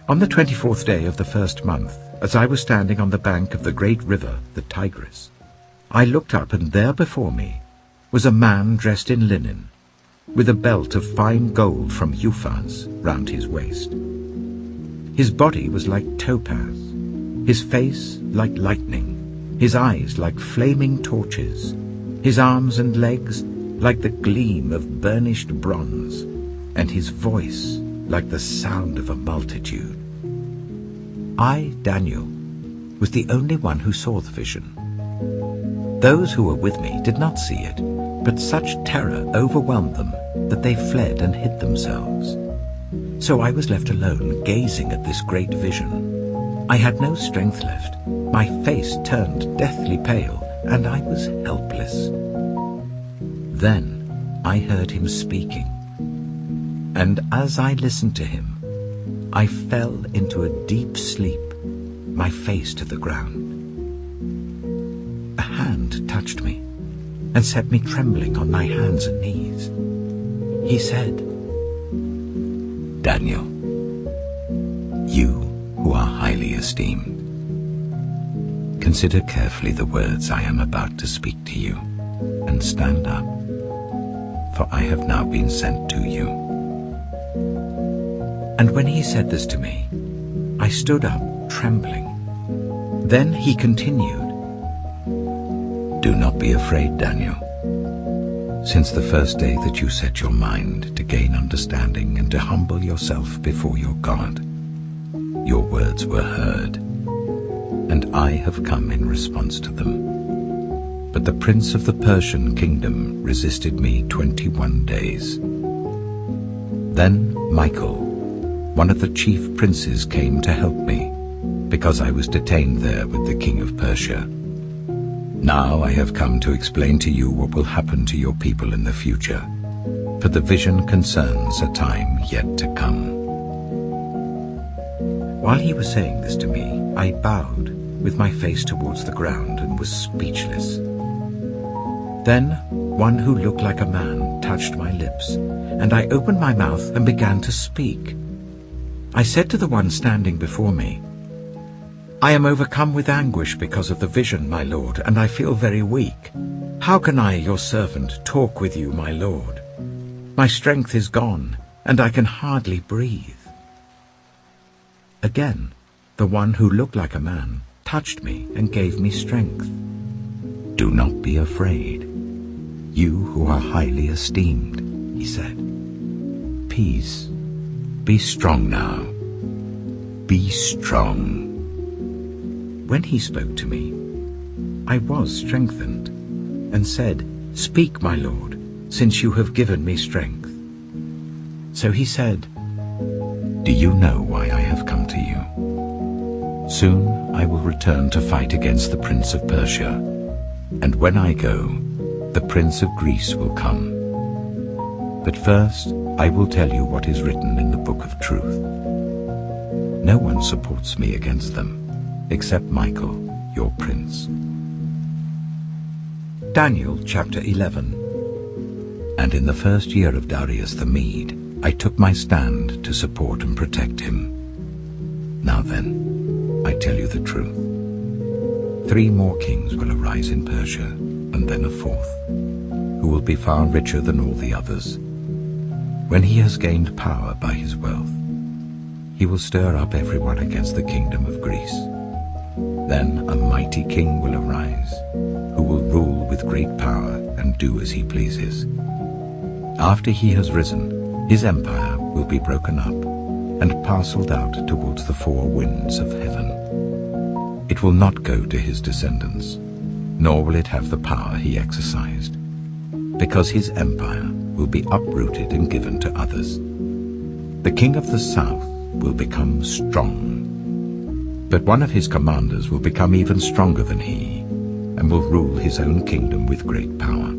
On the 24th day of the 1st month, as I was standing on the bank of the great river, the Tigris, I looked up, and there before me was a man dressed in linen, with a belt of fine gold from Uphaz round his waist. His body was like topaz, his face like lightning, his eyes like flaming torches, his arms and legs like the gleam of burnished bronze, and his voice like the sound of a multitude. I, Daniel, was the only one who saw the vision. Those who were with me did not see it, but such terror overwhelmed them that they fled and hid themselves. So I was left alone, gazing at this great vision. I had no strength left. My face turned deathly pale, and I was helpless. Then I heard him speaking, and as I listened to him, I fell into a deep sleep, my face to the ground. A hand touched me and set me trembling on my hands and knees. He said, "Daniel, you who are highly esteemed, consider carefully the words I am about to speak to you, and stand up, for I have now been sent to you." And when he said this to me, I stood up, trembling. Then he continued, "Do not be afraid, Daniel. Since the first day that you set your mind to gain understanding and to humble yourself before your God, your words were heard, and I have come in response to them. But the prince of the Persian kingdom resisted me 21 days. Then Michael, one of the chief princes, came to help me, because I was detained there with the king of Persia. Now I have come to explain to you what will happen to your people in the future, for the vision concerns a time yet to come." While he was saying this to me, I bowed with my face towards the ground and was speechless. Then one who looked like a man touched my lips, and I opened my mouth and began to speak. I said to the one standing before me, "I am overcome with anguish because of the vision, my lord, and I feel very weak. How can I, your servant, talk with you, my lord? My strength is gone, and I can hardly breathe." Again, the one who looked like a man touched me and gave me strength. "Do not be afraid, you who are highly esteemed," he said. "Peace, be strong now. Be strong." When he spoke to me, I was strengthened, and said, "Speak, my lord, since you have given me strength." So he said, "Do you know why I have come to you? Soon I will return to fight against the prince of Persia, and when I go, the prince of Greece will come. But first I will tell you what is written in the book of truth. No one supports me against them, except Michael, your prince." Daniel chapter 11. And in the first year of Darius the Mede, I took my stand to support and protect him. Now then, I tell you the truth. 3 more kings will arise in Persia, and then a 4th, who will be far richer than all the others. When he has gained power by his wealth, he will stir up everyone against the kingdom of Greece. Then a mighty king will arise, who will rule with great power and do as he pleases. After he has risen, his empire will be broken up and parceled out towards the 4 winds of heaven. It will not go to his descendants, nor will it have the power he exercised, because his empire will be uprooted and given to others. The king of the south will become strong, but one of his commanders will become even stronger than he, and will rule his own kingdom with great power.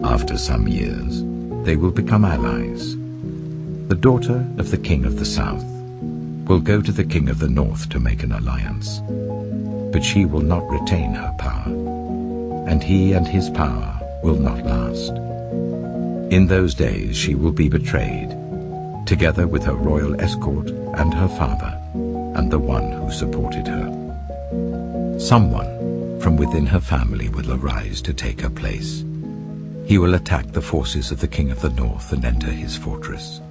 After some years, they will become allies. The daughter of the king of the south will go to the king of the north to make an alliance, but she will not retain her power, and he and his power will not last. In those days she will be betrayed, together with her royal escort and her father, and the one who supported her. Someone from within her family will arise to take her place. He will attack the forces of the king of the north and enter his fortress.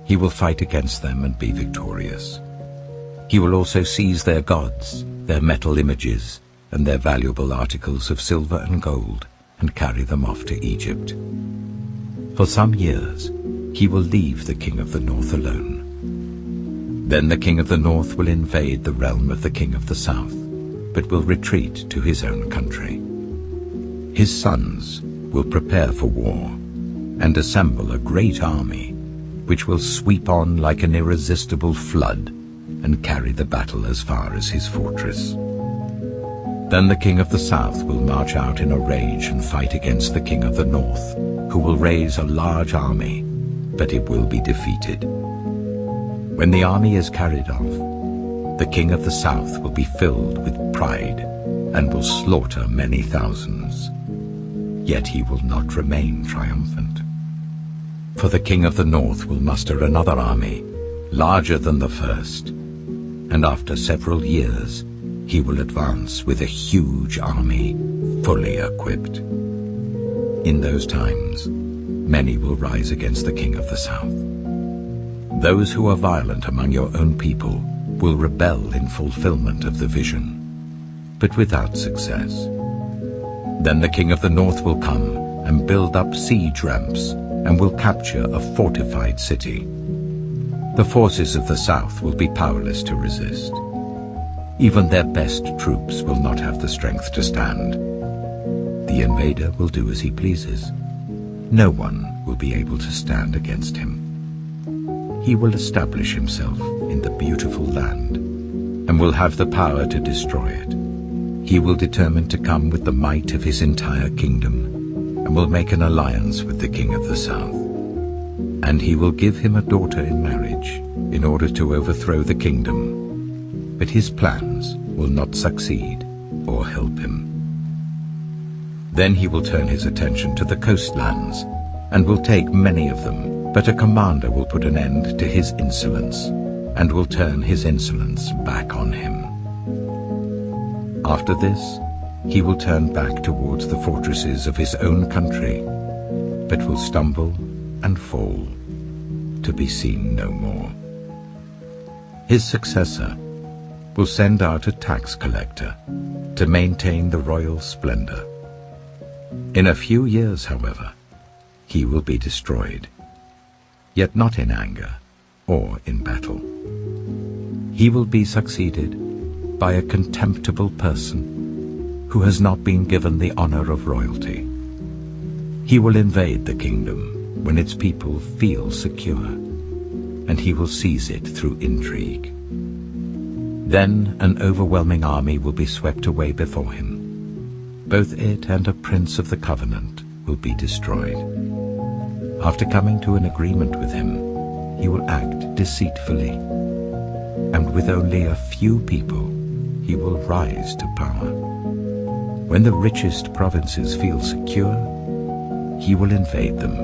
He will fight against them and be victorious. He will also seize their gods, their metal images, and their valuable articles of silver and gold, and carry them off to Egypt. For some years he will leave the king of the north alone. Then the king of the north will invade the realm of the king of the south, but will retreat to his own country. His sons will prepare for war and assemble a great army, which will sweep on like an irresistible flood and carry the battle as far as his fortress. Then the king of the south will march out in a rage and fight against the king of the north, who will raise a large army, but it will be defeated. When the army is carried off, the king of the south will be filled with pride and will slaughter many thousands. Yet he will not remain triumphant. For the king of the north will muster another army, larger than the first, and after several years he will advance with a huge army, fully equipped. In those times, many will rise against the king of the south. Those who are violent among your own people will rebel in fulfillment of the vision, but without success. Then the king of the north will come and build up siege ramps and will capture a fortified city. The forces of the south will be powerless to resist. Even their best troops will not have the strength to stand. The invader will do as he pleases. No one will be able to stand against him. He will establish himself in the beautiful land and will have the power to destroy it. He will determine to come with the might of his entire kingdom and will make an alliance with the king of the south. And he will give him a daughter in marriage in order to overthrow the kingdom. But his plans will not succeed or help him. Then he will turn his attention to the coastlands and will take many of them, but a commander will put an end to his insolence and will turn his insolence back on him. After this, he will turn back towards the fortresses of his own country, but will stumble and fall, to be seen no more. His successor will send out a tax collector to maintain the royal splendor. In a few years, however, he will be destroyed, yet not in anger or in battle. He will be succeeded by a contemptible person who has not been given the honor of royalty. He will invade the kingdom when its people feel secure, and he will seize it through intrigue. Then an overwhelming army will be swept away before him. Both it and a prince of the covenant will be destroyed. After coming to an agreement with him, he will act deceitfully, and with only a few people he will rise to power. When the richest provinces feel secure, he will invade them,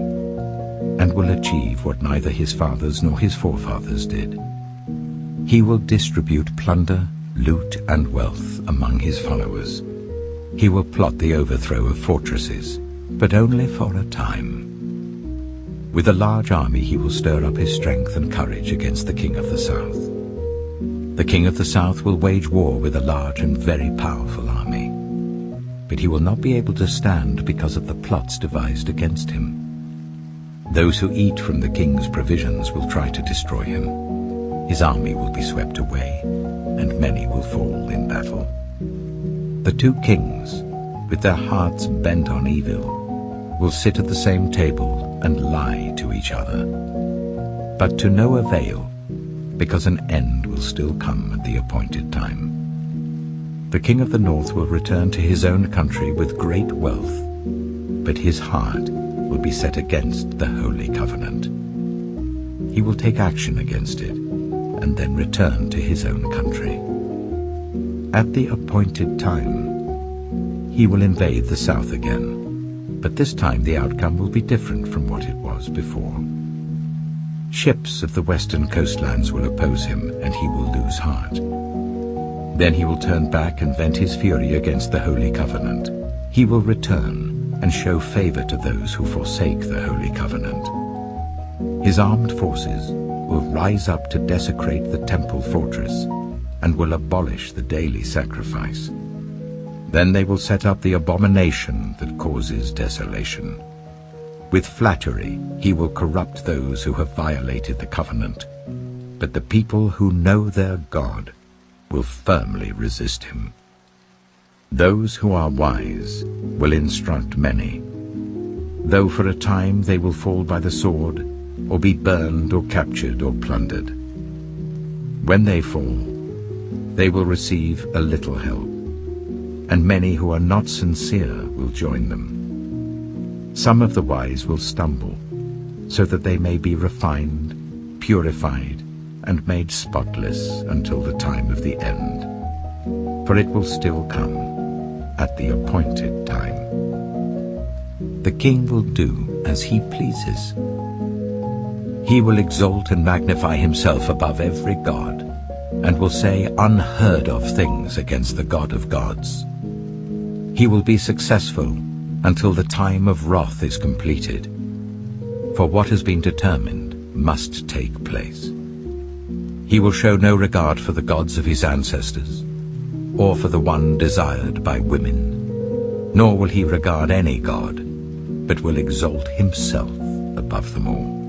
and will achieve what neither his fathers nor his forefathers did. He will distribute plunder, loot, and wealth among his followers. He will plot the overthrow of fortresses, but only for a time. With a large army he will stir up his strength and courage against the king of the south. The king of the south will wage war with a large and very powerful army, but he will not be able to stand because of the plots devised against him. Those who eat from the king's provisions will try to destroy him. His army will be swept away, and many will fall in battle. The two kings, with their hearts bent on evil, will sit at the same table and lie to each other, but to no avail, because an end will still come at the appointed time. The king of the north will return to his own country with great wealth, but his heart will be set against the Holy Covenant. He will take action against it, and then return to his own country. At the appointed time, he will invade the south again, but this time the outcome will be different from what it was before. Ships of the western coastlands will oppose him, and he will lose heart. Then he will turn back and vent his fury against the Holy Covenant. He will return and show favor to those who forsake the Holy Covenant. His armed forces will rise up to desecrate the temple fortress and will abolish the daily sacrifice. Then they will set up the abomination that causes desolation. With flattery he will corrupt those who have violated the covenant, but the people who know their God will firmly resist him. Those who are wise will instruct many, though for a time they will fall by the sword, or be burned or captured or plundered. When they fall, they will receive a little help, and many who are not sincere will join them. Some of the wise will stumble, so that they may be refined, purified, and made spotless until the time of the end. For it will still come at the appointed time. The king will do as he pleases. He will exalt and magnify himself above every god, and will say unheard of things against the God of gods. He will be successful until the time of wrath is completed, for what has been determined must take place. He will show no regard for the gods of his ancestors, or for the one desired by women, nor will he regard any god, but will exalt himself above them all.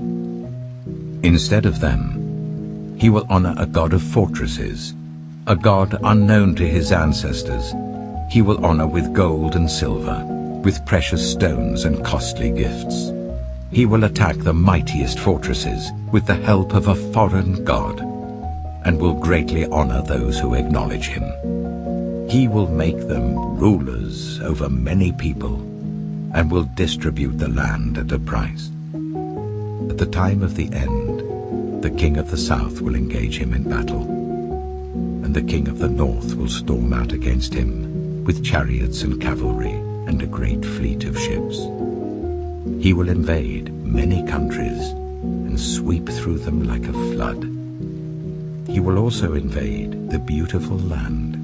Instead of them, he will honor a god of fortresses, a god unknown to his ancestors. He will honor with gold and silver, with precious stones and costly gifts. He will attack the mightiest fortresses with the help of a foreign god, and will greatly honor those who acknowledge him. He will make them rulers over many people, and will distribute the land at a price. At the time of the end, the king of the south will engage him in battle, and the king of the north will storm out against him with chariots and cavalry and a great fleet of ships. He will invade many countries and sweep through them like a flood. He will also invade the beautiful land.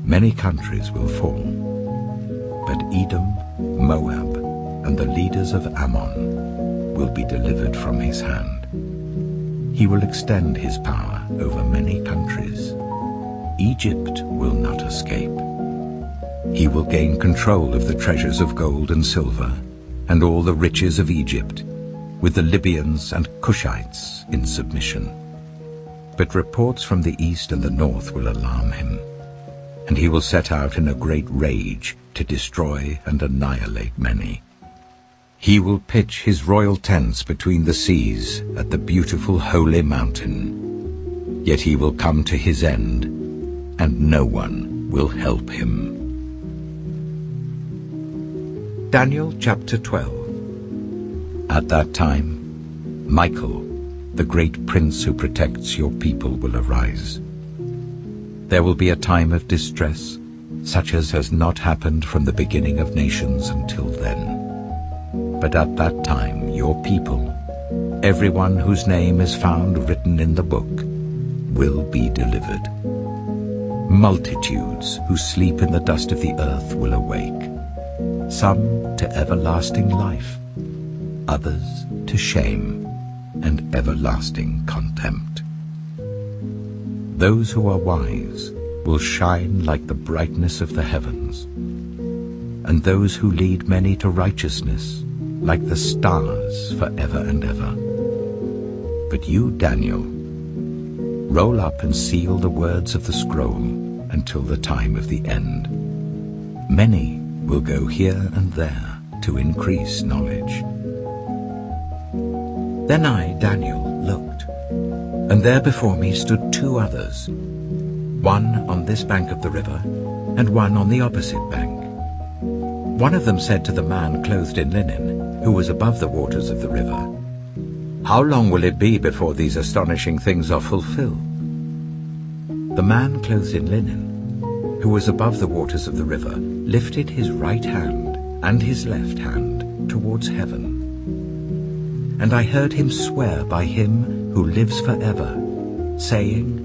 Many countries will fall, but Edom, Moab, and the leaders of Ammon will be delivered from his hand. He will extend his power over many countries. Egypt will not escape. He will gain control of the treasures of gold and silver and all the riches of Egypt, with the Libyans and Cushites in submission. But reports from the east and the north will alarm him, and he will set out in a great rage to destroy and annihilate many. He will pitch his royal tents between the seas at the beautiful holy mountain. Yet he will come to his end, and no one will help him. Daniel chapter 12. At that time, Michael, the great prince who protects your people, will arise. There will be a time of distress, such as has not happened from the beginning of nations until then. But at that time your people, everyone whose name is found written in the book, will be delivered. Multitudes who sleep in the dust of the earth will awake, some to everlasting life, others to shame and everlasting contempt. Those who are wise will shine like the brightness of the heavens, and those who lead many to righteousness like the stars forever and ever. But you, Daniel, roll up and seal the words of the scroll until the time of the end. Many will go here and there to increase knowledge. Then I, Daniel, looked, and there before me stood two others, one on this bank of the river, and one on the opposite bank. One of them said to the man clothed in linen, who was above the waters of the river, "How long will it be before these astonishing things are fulfilled?" The man clothed in linen, who was above the waters of the river, lifted his right hand and his left hand towards heaven. And I heard him swear by him who lives forever, saying,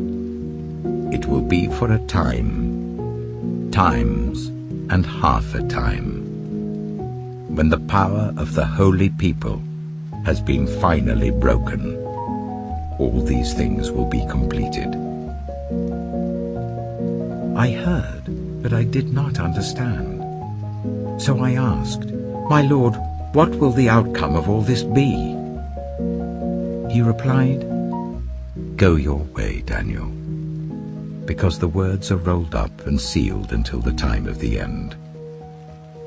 "It will be for a time, times and half a time, when the power of the holy people has been finally broken. All these things will be completed." I heard, but I did not understand. So I asked, "My Lord, what will the outcome of all this be?" He replied, "Go your way, Daniel, because the words are rolled up and sealed until the time of the end.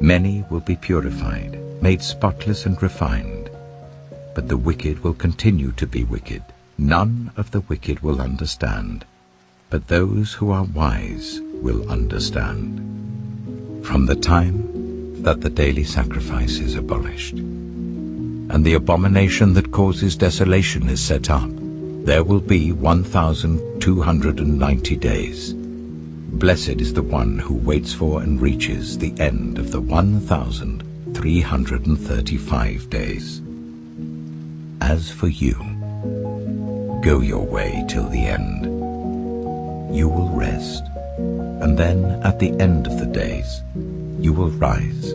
Many will be purified, made spotless and refined, but the wicked will continue to be wicked. None of the wicked will understand, but those who are wise will understand. From the time that the daily sacrifice is abolished, and the abomination that causes desolation is set up, there will be 1,290 days. Blessed is the one who waits for and reaches the end of the 1,335 days. As for you, go your way till the end. You will rest, and then at the end of the days you will rise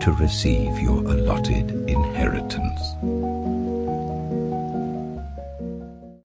to receive your allotted inheritance."